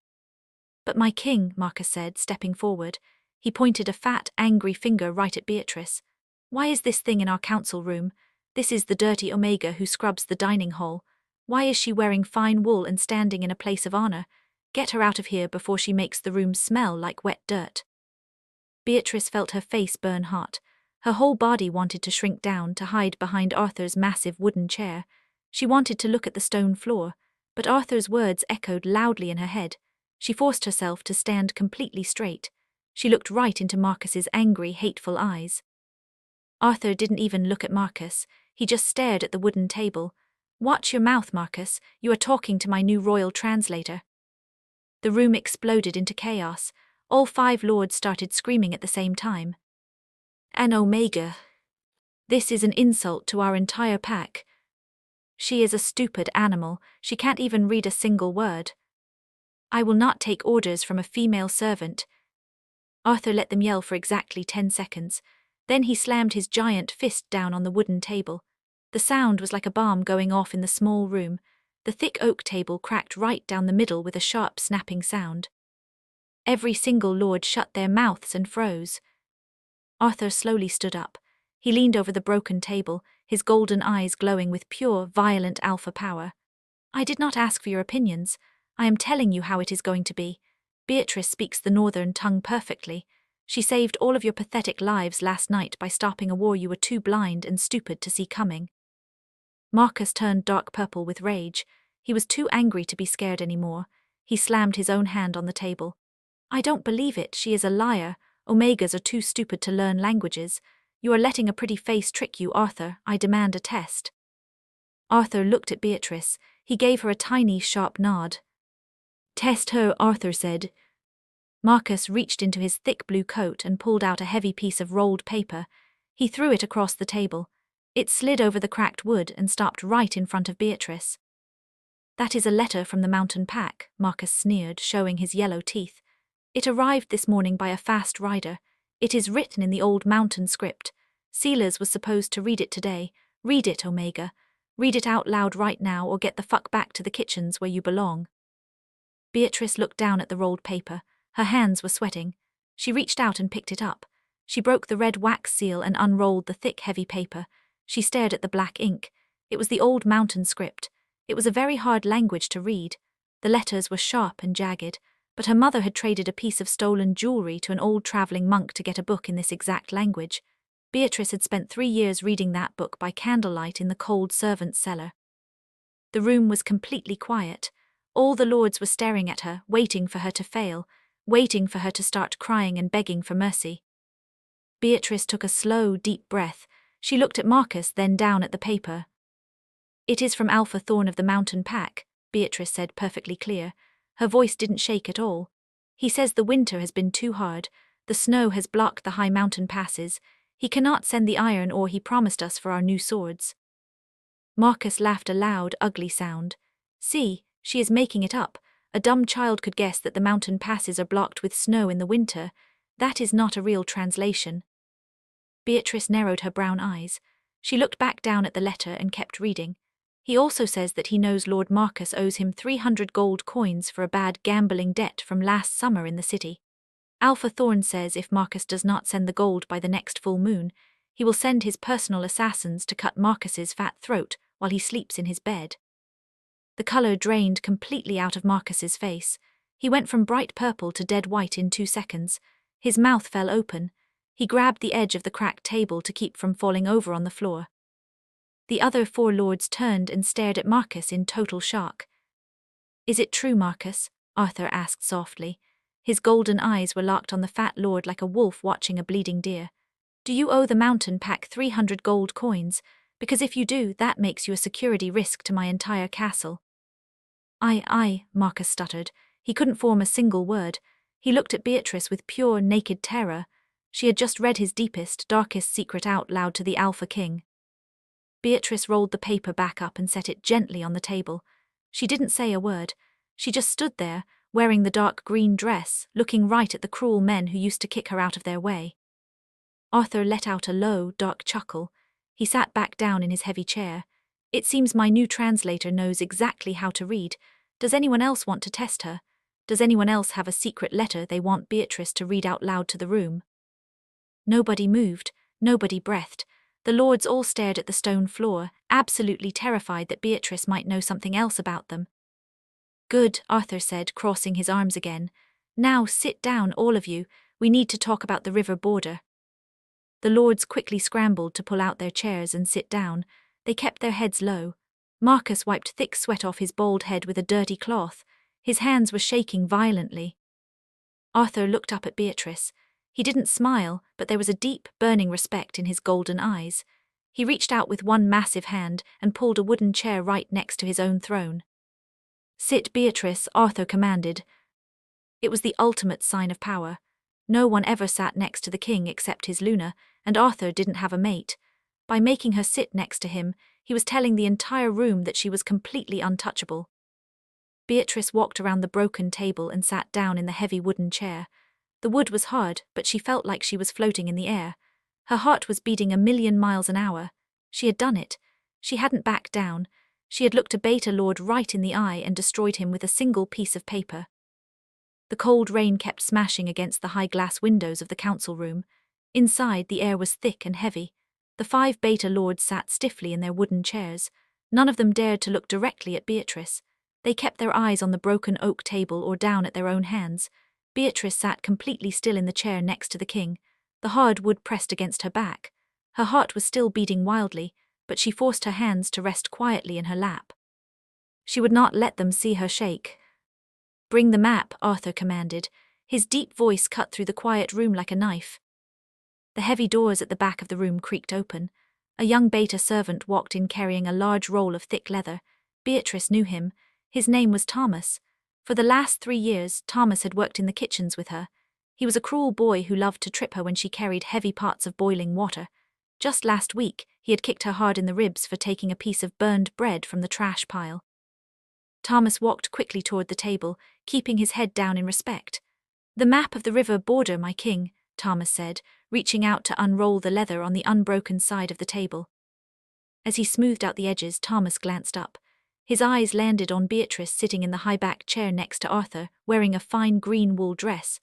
Speaker 1: "But my king," Marcus said, stepping forward. He pointed a fat, angry finger right at Beatrice. "Why is this thing in our council room? This is the dirty Omega who scrubs the dining hall. Why is she wearing fine wool and standing in a place of honor? Get her out of here before she makes the room smell like wet dirt." Beatrice felt her face burn hot. Her whole body wanted to shrink down to hide behind Arthur's massive wooden chair. She wanted to look at the stone floor, but Arthur's words echoed loudly in her head. She forced herself to stand completely straight. She looked right into Marcus's angry, hateful eyes. Arthur didn't even look at Marcus. He just stared at the wooden table. "Watch your mouth, Marcus. You are talking to my new royal translator." The room exploded into chaos. All 5 lords started screaming at the same time. "An Omega. This is an insult to our entire pack. She is a stupid animal. She can't even read a single word. I will not take orders from a female servant." Arthur let them yell for exactly 10 seconds. Then he slammed his giant fist down on the wooden table. The sound was like a bomb going off in the small room. The thick oak table cracked right down the middle with a sharp snapping sound. Every single lord shut their mouths and froze. Arthur slowly stood up. He leaned over the broken table, his golden eyes glowing with pure, violent alpha power. "I did not ask for your opinions. I am telling you how it is going to be. Beatrice speaks the northern tongue perfectly. She saved all of your pathetic lives last night by stopping a war you were too blind and stupid to see coming." Marcus turned dark purple with rage. He was too angry to be scared anymore. He slammed his own hand on the table. "I don't believe it. She is a liar. Omegas are too stupid to learn languages. You are letting a pretty face trick you, Arthur. I demand a test." Arthur looked at Beatrice. He gave her a tiny, sharp nod. "Test her," Arthur said. Marcus reached into his thick blue coat and pulled out a heavy piece of rolled paper. He threw it across the table. It slid over the cracked wood and stopped right in front of Beatrice. "That is a letter from the mountain pack," Marcus sneered, showing his yellow teeth. "It arrived this morning by a fast rider. It is written in the old mountain script. Sealers was supposed to read it today. Read it, Omega. Read it out loud right now or get the fuck back to the kitchens where you belong." Beatrice looked down at the rolled paper. Her hands were sweating. She reached out and picked it up. She broke the red wax seal and unrolled the thick, heavy paper. She stared at the black ink. It was the old mountain script. It was a very hard language to read. The letters were sharp and jagged, but her mother had traded a piece of stolen jewelry to an old traveling monk to get a book in this exact language. Beatrice had spent 3 years reading that book by candlelight in the cold servants' cellar. The room was completely quiet. All the lords were staring at her, waiting for her to fail, waiting for her to start crying and begging for mercy. Beatrice took a slow, deep breath. She looked at Marcus, then down at the paper. "It is from Alpha Thorn of the Mountain Pack," Beatrice said, perfectly clear. Her voice didn't shake at all. "He says the winter has been too hard. The snow has blocked the high mountain passes. He cannot send the iron ore he promised us for our new swords." Marcus laughed a loud, ugly sound. "See, she is making it up. A dumb child could guess that the mountain passes are blocked with snow in the winter. That is not a real translation." Beatrice narrowed her brown eyes. She looked back down at the letter and kept reading. "He also says that he knows Lord Marcus owes him 300 gold coins for a bad gambling debt from last summer in the city. Alpha Thorn says if Marcus does not send the gold by the next full moon, he will send his personal assassins to cut Marcus's fat throat while he sleeps in his bed." The color drained completely out of Marcus's face. He went from bright purple to dead white in 2 seconds. His mouth fell open. He grabbed the edge of the cracked table to keep from falling over on the floor. The other 4 lords turned and stared at Marcus in total shock. "Is it true, Marcus?" Arthur asked softly. His golden eyes were locked on the fat lord like a wolf watching a bleeding deer. "Do you owe the mountain pack 300 gold coins? Because if you do, that makes you a security risk to my entire castle." I, Marcus stuttered. He couldn't form a single word. He looked at Beatrice with pure, naked terror. She had just read his deepest, darkest secret out loud to the Alpha King. Beatrice rolled the paper back up and set it gently on the table. She didn't say a word. She just stood there, wearing the dark green dress, looking right at the cruel men who used to kick her out of their way. Arthur let out a low, dark chuckle. He sat back down in his heavy chair. "It seems my new translator knows exactly how to read. Does anyone else want to test her? Does anyone else have a secret letter they want Beatrice to read out loud to the room?" Nobody moved, nobody breathed. The lords all stared at the stone floor, absolutely terrified that Beatrice might know something else about them. "Good," Arthur said, crossing his arms again. "Now sit down, all of you. We need to talk about the river border." The lords quickly scrambled to pull out their chairs and sit down. They kept their heads low. Marcus wiped thick sweat off his bald head with a dirty cloth. His hands were shaking violently. Arthur looked up at Beatrice. He didn't smile, but there was a deep, burning respect in his golden eyes. He reached out with one massive hand and pulled a wooden chair right next to his own throne. "Sit, Beatrice," Arthur commanded. It was the ultimate sign of power. No one ever sat next to the king except his Luna, and Arthur didn't have a mate. By making her sit next to him, he was telling the entire room that she was completely untouchable. Beatrice walked around the broken table and sat down in the heavy wooden chair. The wood was hard, but she felt like she was floating in the air. Her heart was beating 1,000,000 miles an hour. She had done it. She hadn't backed down. She had looked a Beta Lord right in the eye and destroyed him with a single piece of paper. The cold rain kept smashing against the high glass windows of the council room. Inside, the air was thick and heavy. The 5 Beta Lords sat stiffly in their wooden chairs. None of them dared to look directly at Beatrice. They kept their eyes on the broken oak table or down at their own hands. Beatrice sat completely still in the chair next to the king, the hard wood pressed against her back. Her heart was still beating wildly, but she forced her hands to rest quietly in her lap. She would not let them see her shake. "Bring the map," Arthur commanded. His deep voice cut through the quiet room like a knife. The heavy doors at the back of the room creaked open. A young Beta servant walked in carrying a large roll of thick leather. Beatrice knew him. His name was Thomas. For the last 3 years, Thomas had worked in the kitchens with her. He was a cruel boy who loved to trip her when she carried heavy pots of boiling water. Just last week, he had kicked her hard in the ribs for taking a piece of burned bread from the trash pile. Thomas walked quickly toward the table, keeping his head down in respect. "The map of the river border, my king," Thomas said, reaching out to unroll the leather on the unbroken side of the table. As he smoothed out the edges, Thomas glanced up. His eyes landed on Beatrice sitting in the high-backed chair next to Arthur, wearing a fine green wool dress.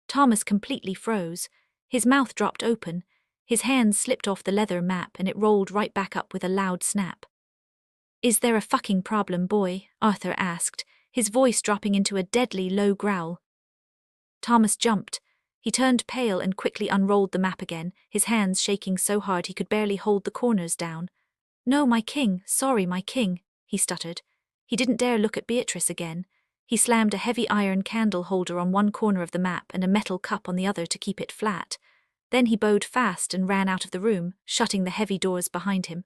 Speaker 1: Thomas completely froze. His mouth dropped open. His hands slipped off the leather map and it rolled right back up with a loud snap. "Is there a fucking problem, boy?" Arthur asked, his voice dropping into a deadly low growl. Thomas jumped. He turned pale and quickly unrolled the map again, his hands shaking so hard he could barely hold the corners down. "No, my king, sorry, my king," he stuttered. He didn't dare look at Beatrice again. He slammed a heavy iron candle holder on one corner of the map and a metal cup on the other to keep it flat. Then he bowed fast and ran out of the room, shutting the heavy doors behind him.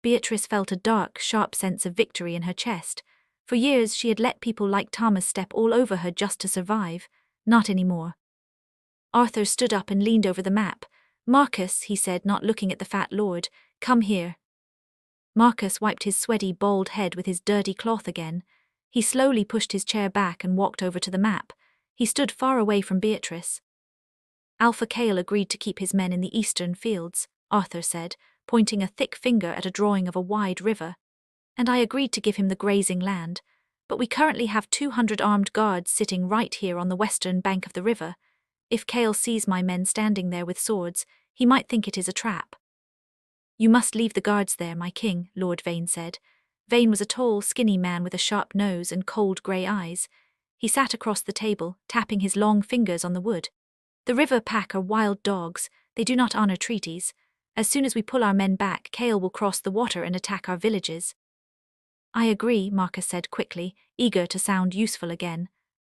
Speaker 1: Beatrice felt a dark, sharp sense of victory in her chest. For years she had let people like Thomas step all over her just to survive. Not anymore. Arthur stood up and leaned over the map. "Marcus," he said, not looking at the fat lord, "come here." Marcus wiped his sweaty, bald head with his dirty cloth again. He slowly pushed his chair back and walked over to the map. He stood far away from Beatrice. "Alpha Kale agreed to keep his men in the eastern fields," Arthur said, pointing a thick finger at a drawing of a wide river. "And I agreed to give him the grazing land. But we currently have 200 armed guards sitting right here on the western bank of the river. If Kale sees my men standing there with swords, he might think it is a trap." "You must leave the guards there, my king," Lord Vane said. Vane was a tall, skinny man with a sharp nose and cold grey eyes. He sat across the table, tapping his long fingers on the wood. The river pack are wild dogs, they do not honor treaties. As soon as we pull our men back, Kale will cross the water and attack our villages. I agree, Marcus said quickly, eager to sound useful again.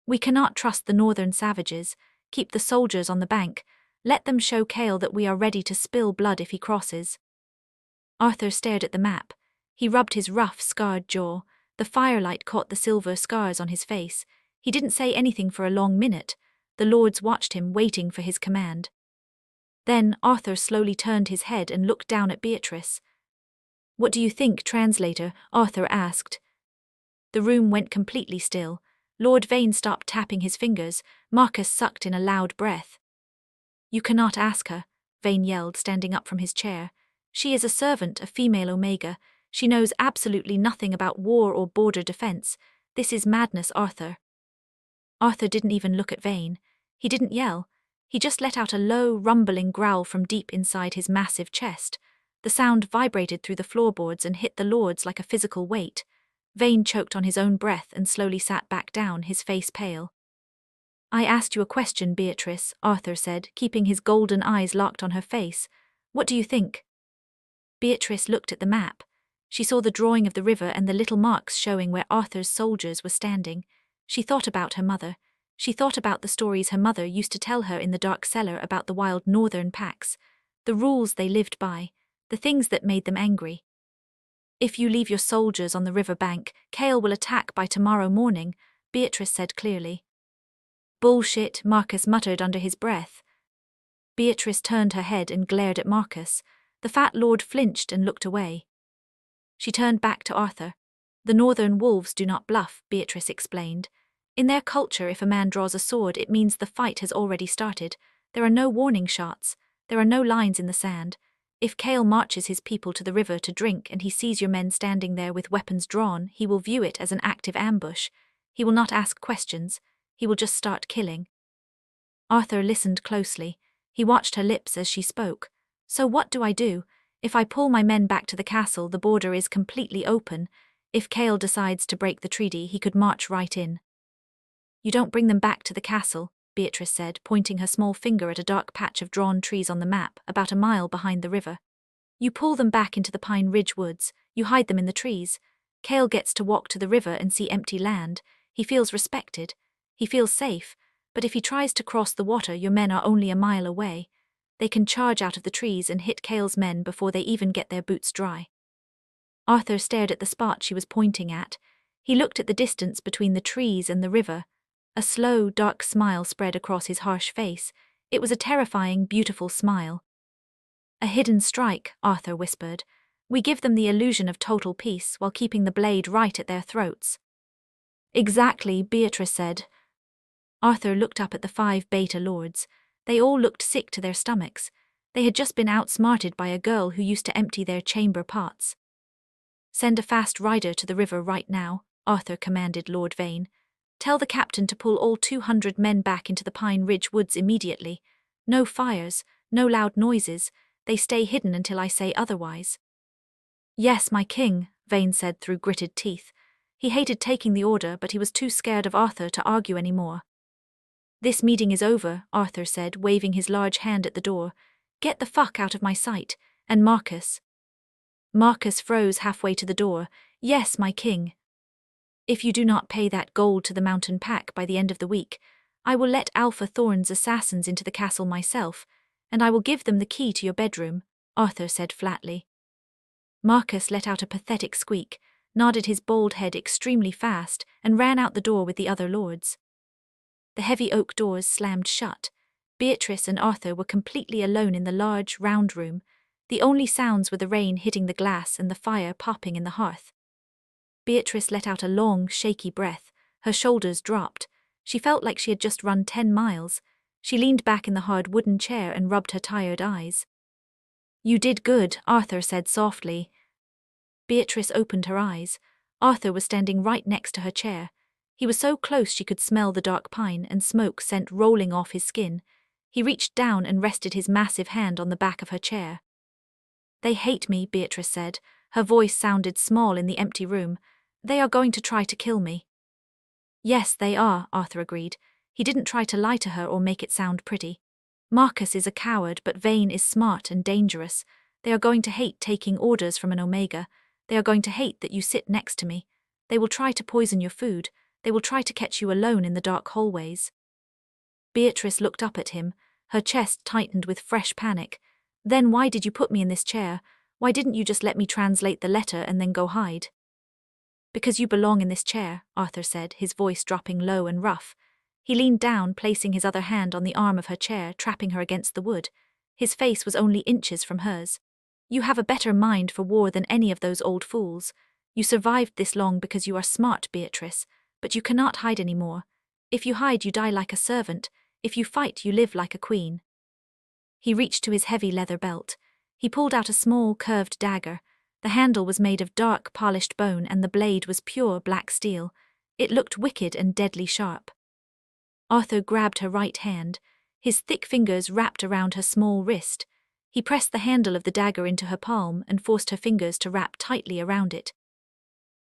Speaker 1: We cannot trust the northern savages. Keep the soldiers on the bank. Let them show Kale that we are ready to spill blood if he crosses. Arthur stared at the map. He rubbed his rough, scarred jaw. The firelight caught the silver scars on his face. He didn't say anything for a long minute. The lords watched him, waiting for his command. Then Arthur slowly turned his head and looked down at Beatrice. "What do you think, translator?" Arthur asked. The room went completely still. Lord Vane stopped tapping his fingers. Marcus sucked in a loud breath. "You cannot ask her," Vane yelled, standing up from his chair. "She is a servant, a female Omega. She knows absolutely nothing about war or border defense. This is madness, Arthur." Arthur didn't even look at Vane. He didn't yell. He just let out a low, rumbling growl from deep inside his massive chest. The sound vibrated through the floorboards and hit the lords like a physical weight. Vane choked on his own breath and slowly sat back down, his face pale. "I asked you a question, Beatrice," Arthur said, keeping his golden eyes locked on her face. "What do you think?" Beatrice looked at the map. She saw the drawing of the river and the little marks showing where Arthur's soldiers were standing. She thought about her mother. She thought about the stories her mother used to tell her in the dark cellar about the wild northern packs, the rules they lived by, the things that made them angry. "If you leave your soldiers on the river bank, Kale will attack by tomorrow morning," Beatrice said clearly. "Bullshit," Marcus muttered under his breath. Beatrice turned her head and glared at Marcus. The fat lord flinched and looked away. She turned back to Arthur. "The northern wolves do not bluff," Beatrice explained. "In their culture, if a man draws a sword, it means the fight has already started. There are no warning shots. There are no lines in the sand. If Kale marches his people to the river to drink and he sees your men standing there with weapons drawn, he will view it as an active ambush. He will not ask questions. He will just start killing." Arthur listened closely. He watched her lips as she spoke. "So what do I do? If I pull my men back to the castle, the border is completely open. If Kale decides to break the treaty, he could march right in." "You don't bring them back to the castle," Beatrice said, pointing her small finger at a dark patch of drawn trees on the map, about a mile behind the river. "You pull them back into the Pine Ridge woods. You hide them in the trees. Kale gets to walk to the river and see empty land. He feels respected. He feels safe. But if he tries to cross the water, your men are only a mile away. They can charge out of the trees and hit Kale's men before they even get their boots dry." Arthur stared at the spot she was pointing at. He looked at the distance between the trees and the river. A slow, dark smile spread across his harsh face. It was a terrifying, beautiful smile. "A hidden strike," Arthur whispered. "We give them the illusion of total peace while keeping the blade right at their throats." "Exactly," Beatrice said. Arthur looked up at the 5 beta lords. They all looked sick to their stomachs. They had just been outsmarted by a girl who used to empty their chamber pots. "Send a fast rider to the river right now," Arthur commanded Lord Vane. "Tell the captain to pull all 200 men back into the Pine Ridge woods immediately. No fires, no loud noises. They stay hidden until I say otherwise." "Yes, my king," Vane said through gritted teeth. He hated taking the order, but he was too scared of Arthur to argue any more. "This meeting is over," Arthur said, waving his large hand at the door. "Get the fuck out of my sight. And Marcus." Marcus froze halfway to the door. "Yes, my king. If you do not pay that gold to the mountain pack by the end of the week, I will let Alpha Thorn's assassins into the castle myself, and I will give them the key to your bedroom," Arthur said flatly. Marcus let out a pathetic squeak, nodded his bald head extremely fast, and ran out the door with the other lords. The heavy oak doors slammed shut. Beatrice and Arthur were completely alone in the large, round room. The only sounds were the rain hitting the glass and the fire popping in the hearth. Beatrice let out a long, shaky breath. Her shoulders dropped. She felt like she had just run 10 miles. She leaned back in the hard wooden chair and rubbed her tired eyes. "You did good," Arthur said softly. Beatrice opened her eyes. Arthur was standing right next to her chair. He was so close she could smell the dark pine and smoke sent rolling off his skin. He reached down and rested his massive hand on the back of her chair. "They hate me," Beatrice said. Her voice sounded small in the empty room. "They are going to try to kill me." "Yes, they are," Arthur agreed. He didn't try to lie to her or make it sound pretty. Marcus is a coward, but Vane is smart and dangerous. They are going to hate taking orders from an Omega. They are going to hate that you sit next to me. They will try to poison your food. They will try to catch you alone in the dark hallways. Beatrice looked up at him, her chest tightened with fresh panic. Then why did you put me in this chair? Why didn't you just let me translate the letter and then go hide? Because you belong in this chair, Arthur said, his voice dropping low and rough. He leaned down, placing his other hand on the arm of her chair, trapping her against the wood. His face was only inches from hers. You have a better mind for war than any of those old fools. You survived this long because you are smart, Beatrice, but you cannot hide any more. If you hide, you die like a servant. If you fight, you live like a queen. He reached to his heavy leather belt. He pulled out a small, curved dagger. The handle was made of dark, polished bone, and the blade was pure black steel. It looked wicked and deadly sharp. Arthur grabbed her right hand. His thick fingers wrapped around her small wrist. He pressed the handle of the dagger into her palm and forced her fingers to wrap tightly around it.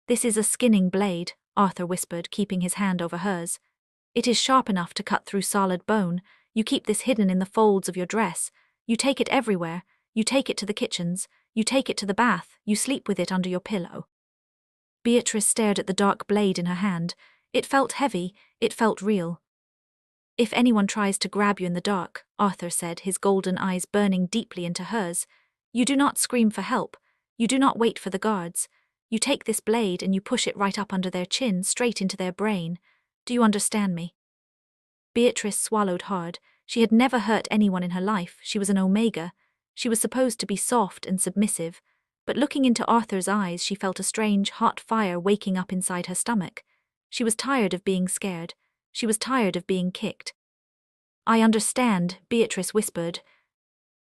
Speaker 1: "This is a skinning blade," Arthur whispered, keeping his hand over hers. "It is sharp enough to cut through solid bone. You keep this hidden in the folds of your dress. You take it everywhere. You take it to the kitchens. You take it to the bath. You sleep with it under your pillow." Beatrice stared at the dark blade in her hand. It felt heavy. It felt real. "If anyone tries to grab you in the dark," Arthur said, his golden eyes burning deeply into hers, "you do not scream for help. You do not wait for the guards. You take this blade and you push it right up under their chin, straight into their brain. Do you understand me?" Beatrice swallowed hard. She had never hurt anyone in her life. She was an Omega. She was supposed to be soft and submissive. But looking into Arthur's eyes, she felt a strange, hot fire waking up inside her stomach. She was tired of being scared. She was tired of being kicked. "I understand," Beatrice whispered.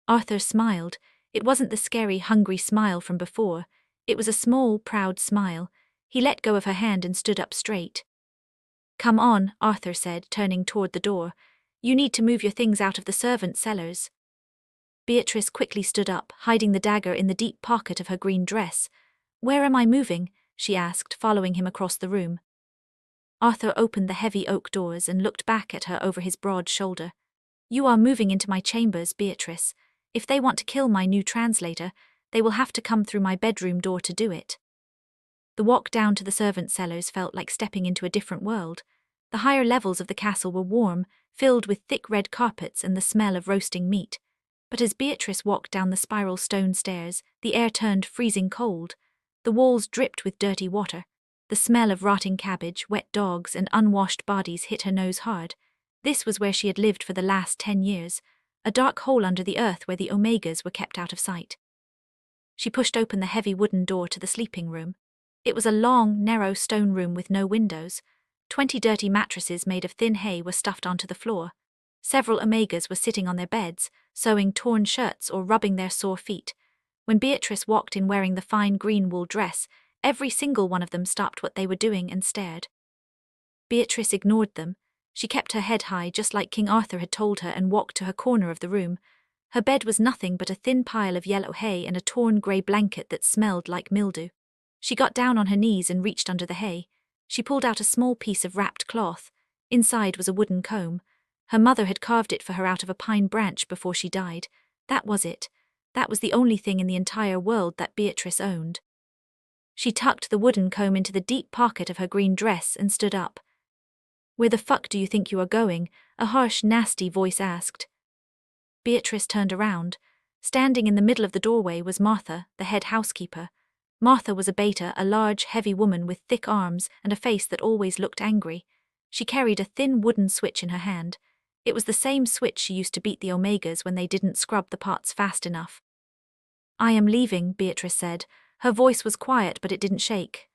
Speaker 1: Arthur smiled. It wasn't the scary, hungry smile from before. It was a small, proud smile. He let go of her hand and stood up straight. "Come on," Arthur said, turning toward the door. "You need to move your things out of the servant cellars." Beatrice quickly stood up, hiding the dagger in the deep pocket of her green dress. "Where am I moving?" she asked, following him across the room. Arthur opened the heavy oak doors and looked back at her over his broad shoulder. "You are moving into my chambers, Beatrice. If they want to kill my new translator, they will have to come through my bedroom door to do it." The walk down to the servant cellars felt like stepping into a different world. The higher levels of the castle were warm, filled with thick red carpets and the smell of roasting meat. But as Beatrice walked down the spiral stone stairs, the air turned freezing cold. The walls dripped with dirty water. The smell of rotting cabbage, wet dogs, and unwashed bodies hit her nose hard. This was where she had lived for the last 10 years, a dark hole under the earth where the Omegas were kept out of sight. She pushed open the heavy wooden door to the sleeping room. It was a long, narrow stone room with no windows. 20 dirty mattresses made of thin hay were stuffed onto the floor. Several Omegas were sitting on their beds, sewing torn shirts or rubbing their sore feet. When Beatrice walked in wearing the fine green wool dress, every single one of them stopped what they were doing and stared. Beatrice ignored them. She kept her head high, just like King Arthur had told her, and walked to her corner of the room. Her bed was nothing but a thin pile of yellow hay and a torn grey blanket that smelled like mildew. She got down on her knees and reached under the hay. She pulled out a small piece of wrapped cloth. Inside was a wooden comb. Her mother had carved it for her out of a pine branch before she died. That was it. That was the only thing in the entire world that Beatrice owned. She tucked the wooden comb into the deep pocket of her green dress and stood up. "Where the fuck do you think you are going?" a harsh, nasty voice asked. Beatrice turned around. Standing in the middle of the doorway was Martha, the head housekeeper. Martha was a beta, a large, heavy woman with thick arms and a face that always looked angry. She carried a thin wooden switch in her hand. It was the same switch she used to beat the Omegas when they didn't scrub the pots fast enough. "I am leaving," Beatrice said. Her voice was quiet, but it didn't shake.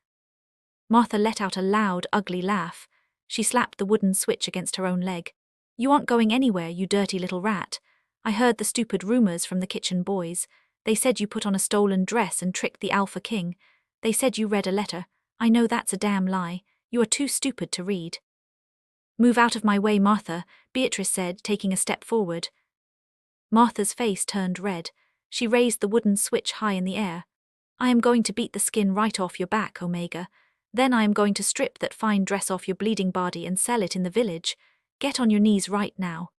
Speaker 1: Martha let out a loud, ugly laugh. She slapped the wooden switch against her own leg. "You aren't going anywhere, you dirty little rat. I heard the stupid rumors from the kitchen boys. They said you put on a stolen dress and tricked the Alpha King. They said you read a letter. I know that's a damn lie. You are too stupid to read." "Move out of my way, Martha," Beatrice said, taking a step forward. Martha's face turned red. She raised the wooden switch high in the air. "I am going to beat the skin right off your back, Omega. Then I am going to strip that fine dress off your bleeding body and sell it in the village. Get on your knees right now."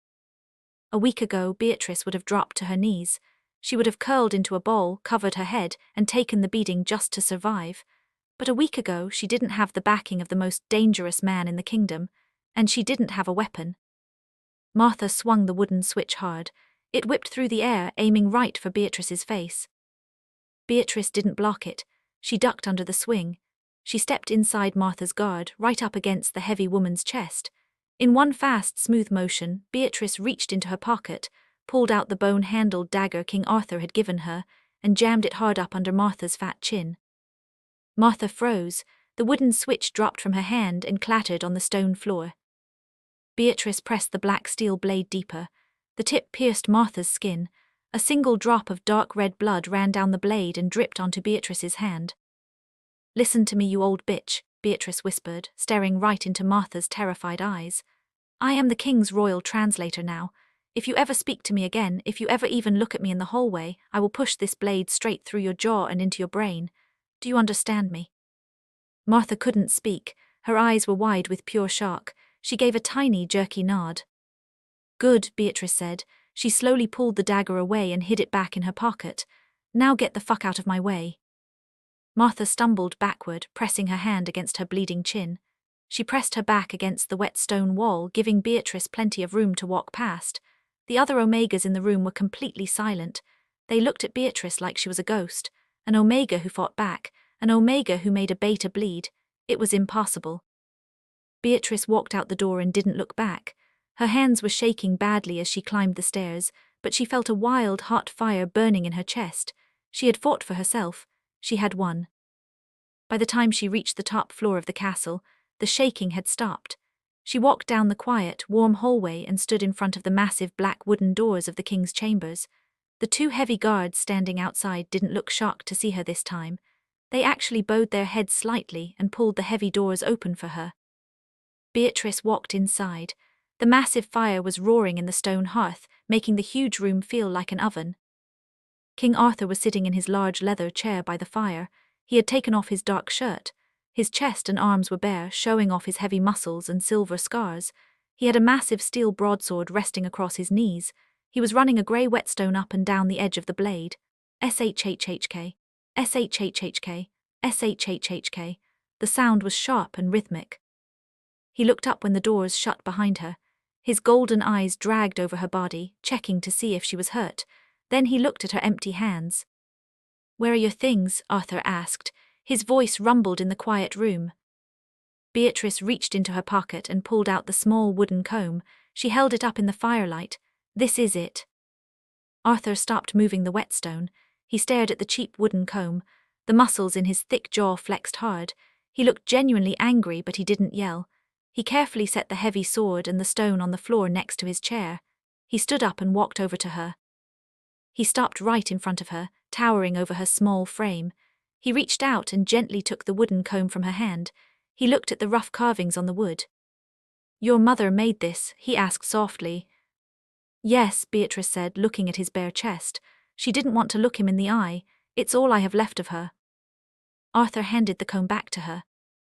Speaker 1: A week ago, Beatrice would have dropped to her knees. She would have curled into a ball, covered her head, and taken the beating just to survive. But a week ago, she didn't have the backing of the most dangerous man in the kingdom, and she didn't have a weapon. Martha swung the wooden switch hard. It whipped through the air, aiming right for Beatrice's face. Beatrice didn't block it. She ducked under the swing. She stepped inside Martha's guard, right up against the heavy woman's chest. In one fast, smooth motion, Beatrice reached into her pocket, pulled out the bone-handled dagger King Arthur had given her, and jammed it hard up under Martha's fat chin. Martha froze. The wooden switch dropped from her hand and clattered on the stone floor. Beatrice pressed the black steel blade deeper. The tip pierced Martha's skin. A single drop of dark red blood ran down the blade and dripped onto Beatrice's hand. "Listen to me, you old bitch," Beatrice whispered, staring right into Martha's terrified eyes. "I am the king's royal translator now. If you ever speak to me again, if you ever even look at me in the hallway, I will push this blade straight through your jaw and into your brain. Do you understand me?" Martha couldn't speak. Her eyes were wide with pure shock. She gave a tiny, jerky nod. "Good," Beatrice said. She slowly pulled the dagger away and hid it back in her pocket. "Now get the fuck out of my way." Martha stumbled backward, pressing her hand against her bleeding chin. She pressed her back against the wet stone wall, giving Beatrice plenty of room to walk past. The other Omegas in the room were completely silent. They looked at Beatrice like she was a ghost. An Omega who fought back, an Omega who made a beta bleed. It was impossible. Beatrice walked out the door and didn't look back. Her hands were shaking badly as she climbed the stairs, but she felt a wild, hot fire burning in her chest. She had fought for herself. She had won. By the time she reached the top floor of the castle, the shaking had stopped. She walked down the quiet, warm hallway and stood in front of the massive black wooden doors of the king's chambers. The two heavy guards standing outside didn't look shocked to see her this time. They actually bowed their heads slightly and pulled the heavy doors open for her. Beatrice walked inside. The massive fire was roaring in the stone hearth, making the huge room feel like an oven. King Arthur was sitting in his large leather chair by the fire. He had taken off his dark shirt. His chest and arms were bare, showing off his heavy muscles and silver scars. He had a massive steel broadsword resting across his knees. He was running a grey whetstone up and down the edge of the blade. SHHHK, SHHHK, SHHHK. The sound was sharp and rhythmic. He looked up when the doors shut behind her. His golden eyes dragged over her body, checking to see if she was hurt. Then he looked at her empty hands. "Where are your things?" Arthur asked. His voice rumbled in the quiet room. Beatrice reached into her pocket and pulled out the small wooden comb. She held it up in the firelight. "This is it." Arthur stopped moving the whetstone. He stared at the cheap wooden comb. The muscles in his thick jaw flexed hard. He looked genuinely angry, but he didn't yell. He carefully set the heavy sword and the stone on the floor next to his chair. He stood up and walked over to her. He stopped right in front of her, towering over her small frame. He reached out and gently took the wooden comb from her hand. He looked at the rough carvings on the wood. "Your mother made this?" he asked softly. "Yes," Beatrice said, looking at his bare chest. She didn't want to look him in the eye. "It's all I have left of her." Arthur handed the comb back to her.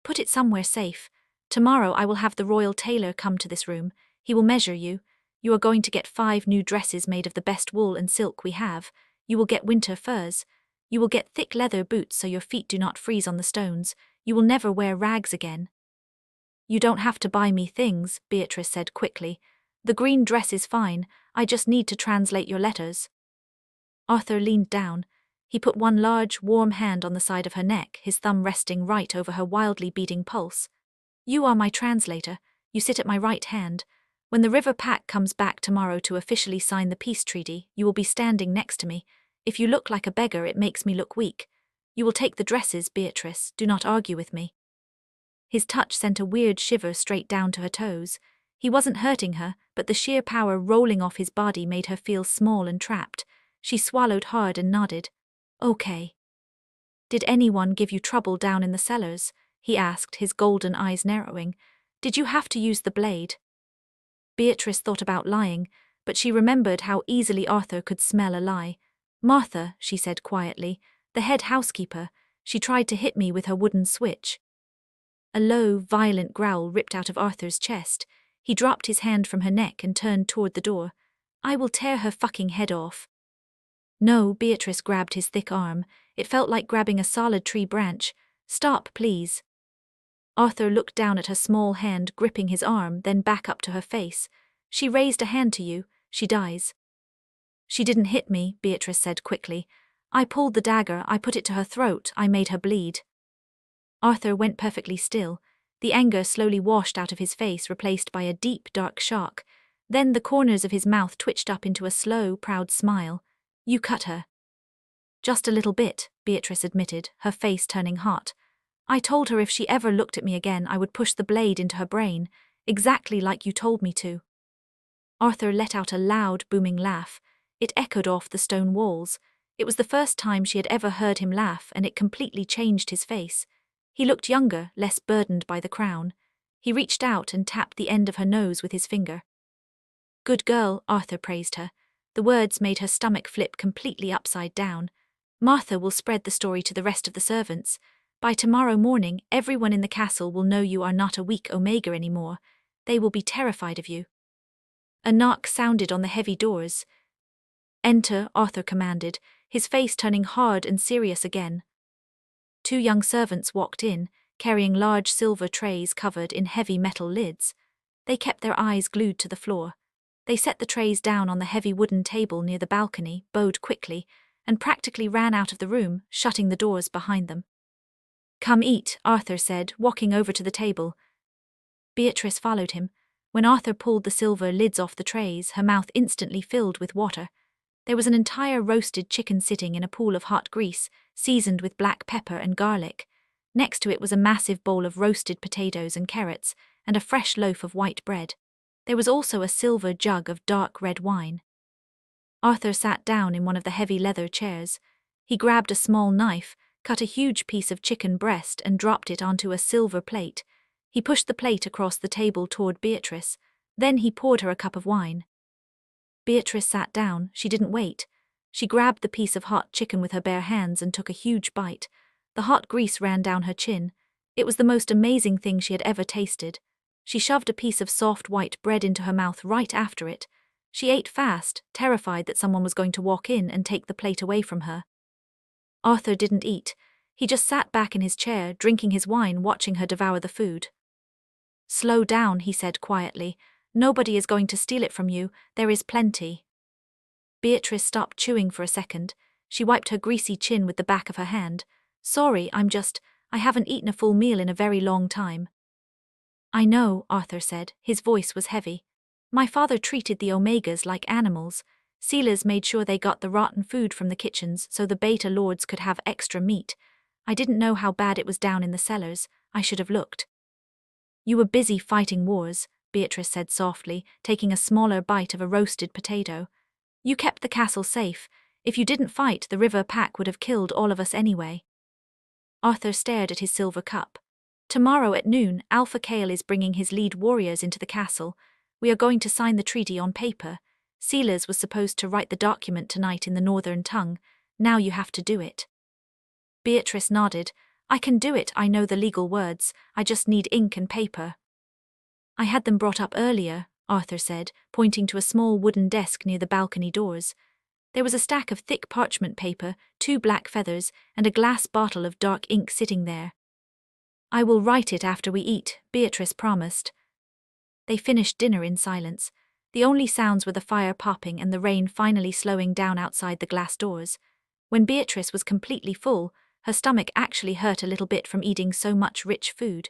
Speaker 1: "Put it somewhere safe. Tomorrow I will have the royal tailor come to this room. He will measure you. You are going to get 5 new dresses made of the best wool and silk we have. You will get winter furs. You will get thick leather boots so your feet do not freeze on the stones. You will never wear rags again." "You don't have to buy me things," Beatrice said quickly. "The green dress is fine. I just need to translate your letters." Arthur leaned down. He put one large, warm hand on the side of her neck, his thumb resting right over her wildly beating pulse. "You are my translator. You sit at my right hand. When the River Pack comes back tomorrow to officially sign the peace treaty, you will be standing next to me. If you look like a beggar, it makes me look weak. You will take the dresses, Beatrice. Do not argue with me." His touch sent a weird shiver straight down to her toes. He wasn't hurting her, but the sheer power rolling off his body made her feel small and trapped. She swallowed hard and nodded. "Okay." "Did anyone give you trouble down in the cellars?" he asked, his golden eyes narrowing. "Did you have to use the blade?" Beatrice thought about lying, but she remembered how easily Arthur could smell a lie. "Martha," she said quietly, "the head housekeeper. She tried to hit me with her wooden switch." A low, violent growl ripped out of Arthur's chest. He dropped his hand from her neck and turned toward the door. I will tear her fucking head off. No, Beatrice grabbed his thick arm. It felt like grabbing a solid tree branch. Stop, please. Arthur looked down at her small hand gripping his arm, then back up to her face. She raised a hand to you. She dies. She didn't hit me, Beatrice said quickly. I pulled the dagger, I put it to her throat, I made her bleed. Arthur went perfectly still. The anger slowly washed out of his face, replaced by a deep, dark shock. Then the corners of his mouth twitched up into a slow, proud smile. You cut her. Just a little bit, Beatrice admitted, her face turning hot. I told her if she ever looked at me again I would push the blade into her brain, exactly like you told me to. Arthur let out a loud, booming laugh. It echoed off the stone walls. It was the first time she had ever heard him laugh, and it completely changed his face. He looked younger, less burdened by the crown. He reached out and tapped the end of her nose with his finger. Good girl, Arthur praised her. The words made her stomach flip completely upside down. Martha will spread the story to the rest of the servants. By tomorrow morning, everyone in the castle will know you are not a weak Omega anymore. They will be terrified of you. A knock sounded on the heavy doors. Enter, Arthur commanded, his face turning hard and serious again. 2 young servants walked in, carrying large silver trays covered in heavy metal lids. They kept their eyes glued to the floor. They set the trays down on the heavy wooden table near the balcony, bowed quickly, and practically ran out of the room, shutting the doors behind them. Come eat, Arthur said, walking over to the table. Beatrice followed him. When Arthur pulled the silver lids off the trays, her mouth instantly filled with water. There was an entire roasted chicken sitting in a pool of hot grease, seasoned with black pepper and garlic. Next to it was a massive bowl of roasted potatoes and carrots, and a fresh loaf of white bread. There was also a silver jug of dark red wine. Arthur sat down in one of the heavy leather chairs. He grabbed a small knife, cut a huge piece of chicken breast and dropped it onto a silver plate. He pushed the plate across the table toward Beatrice. Then he poured her a cup of wine. Beatrice sat down. She didn't wait. She grabbed the piece of hot chicken with her bare hands and took a huge bite. The hot grease ran down her chin. It was the most amazing thing she had ever tasted. She shoved a piece of soft white bread into her mouth right after it. She ate fast, terrified that someone was going to walk in and take the plate away from her. Arthur didn't eat. He just sat back in his chair, drinking his wine, watching her devour the food. Slow down, he said quietly. Nobody is going to steal it from you. There is plenty. Beatrice stopped chewing for a second. She wiped her greasy chin with the back of her hand. Sorry, I haven't eaten a full meal in a very long time. I know, Arthur said. His voice was heavy. My father treated the Omegas like animals. Sealers made sure they got the rotten food from the kitchens so the beta lords could have extra meat. I didn't know how bad it was down in the cellars. I should have looked. You were busy fighting wars, Beatrice said softly, taking a smaller bite of a roasted potato. You kept the castle safe. If you didn't fight, the river pack would have killed all of us anyway. Arthur stared at his silver cup. Tomorrow at noon, Alpha Kale is bringing his lead warriors into the castle. We are going to sign the treaty on paper. Sealers was supposed to write the document tonight in the northern tongue. Now you have to do it. Beatrice nodded. I can do it, I know the legal words. I just need ink and paper. I had them brought up earlier, Arthur said, pointing to a small wooden desk near the balcony doors. There was a stack of thick parchment paper, 2 black feathers, and a glass bottle of dark ink sitting there. I will write it after we eat, Beatrice promised. They finished dinner in silence. The only sounds were the fire popping and the rain finally slowing down outside the glass doors. When Beatrice was completely full, her stomach actually hurt a little bit from eating so much rich food.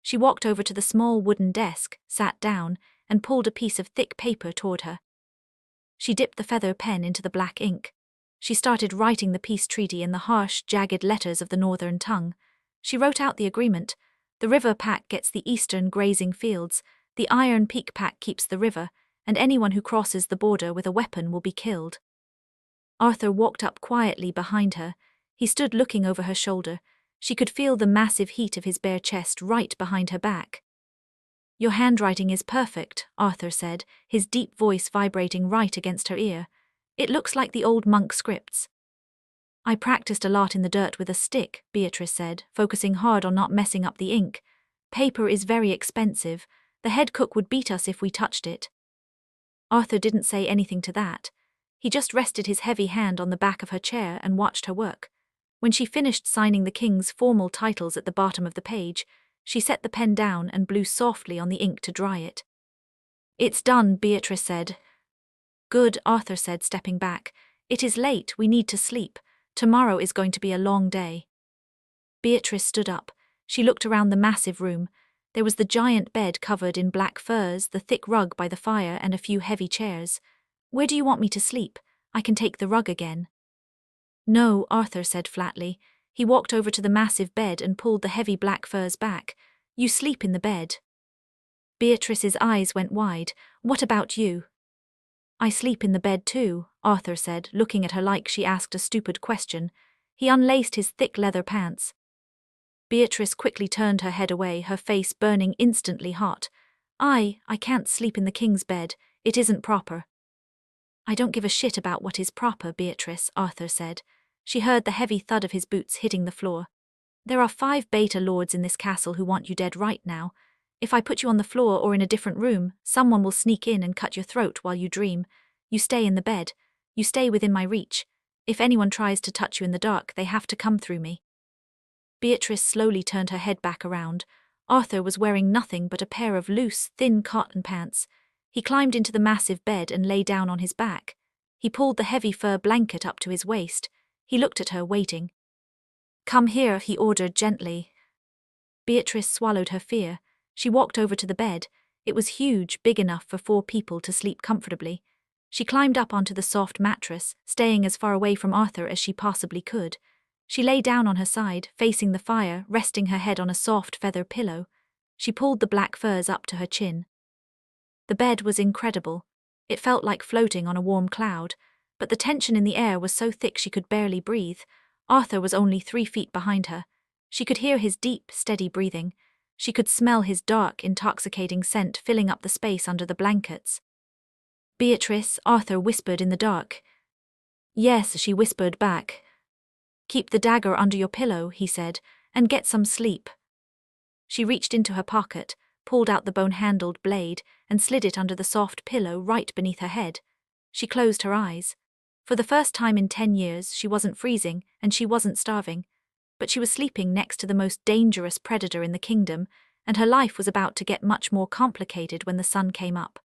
Speaker 1: She walked over to the small wooden desk, sat down, and pulled a piece of thick paper toward her. She dipped the feather pen into the black ink. She started writing the peace treaty in the harsh, jagged letters of the northern tongue. She wrote out the agreement. The river pack gets the eastern grazing fields, the Iron Peak pack keeps the river, and anyone who crosses the border with a weapon will be killed. Arthur walked up quietly behind her. He stood looking over her shoulder. She could feel the massive heat of his bare chest right behind her back. Your handwriting is perfect, Arthur said, his deep voice vibrating right against her ear. It looks like the old monk scripts. I practiced a lot in the dirt with a stick, Beatrice said, focusing hard on not messing up the ink. Paper is very expensive. The head cook would beat us if we touched it. Arthur didn't say anything to that. He just rested his heavy hand on the back of her chair and watched her work. When she finished signing the king's formal titles at the bottom of the page, she set the pen down and blew softly on the ink to dry it. "It's done," Beatrice said. "Good," Arthur said, stepping back. "It is late, we need to sleep. Tomorrow is going to be a long day." Beatrice stood up. She looked around the massive room. There was the giant bed covered in black furs, the thick rug by the fire, and a few heavy chairs. "Where do you want me to sleep? I can take the rug again." "No," Arthur said flatly. He walked over to the massive bed and pulled the heavy black furs back. "You sleep in the bed." Beatrice's eyes went wide. "What about you?" "I sleep in the bed too," Arthur said, looking at her like she asked a stupid question. He unlaced his thick leather pants. Beatrice quickly turned her head away, her face burning instantly hot. I can't sleep in the king's bed. It isn't proper." "I don't give a shit about what is proper, Beatrice," Arthur said. She heard the heavy thud of his boots hitting the floor. "There are 5 beta lords in this castle who want you dead right now. If I put you on the floor or in a different room, someone will sneak in and cut your throat while you dream. You stay in the bed. You stay within my reach. If anyone tries to touch you in the dark, they have to come through me." Beatrice slowly turned her head back around. Arthur was wearing nothing but a pair of loose, thin cotton pants. He climbed into the massive bed and lay down on his back. He pulled the heavy fur blanket up to his waist. He looked at her, waiting. "Come here," he ordered gently. Beatrice swallowed her fear. She walked over to the bed. It was huge, big enough for 4 people to sleep comfortably. She climbed up onto the soft mattress, staying as far away from Arthur as she possibly could. She lay down on her side, facing the fire, resting her head on a soft feather pillow. She pulled the black furs up to her chin. The bed was incredible. It felt like floating on a warm cloud, but the tension in the air was so thick she could barely breathe. Arthur was only 3 feet behind her. She could hear his deep, steady breathing. She could smell his dark, intoxicating scent filling up the space under the blankets. "Beatrice," Arthur whispered in the dark. "Yes," she whispered back. "Keep the dagger under your pillow," he said, "and get some sleep." She reached into her pocket, pulled out the bone-handled blade, and slid it under the soft pillow right beneath her head. She closed her eyes. For the first time in 10 years, she wasn't freezing, and she wasn't starving. But she was sleeping next to the most dangerous predator in the kingdom, and her life was about to get much more complicated when the sun came up.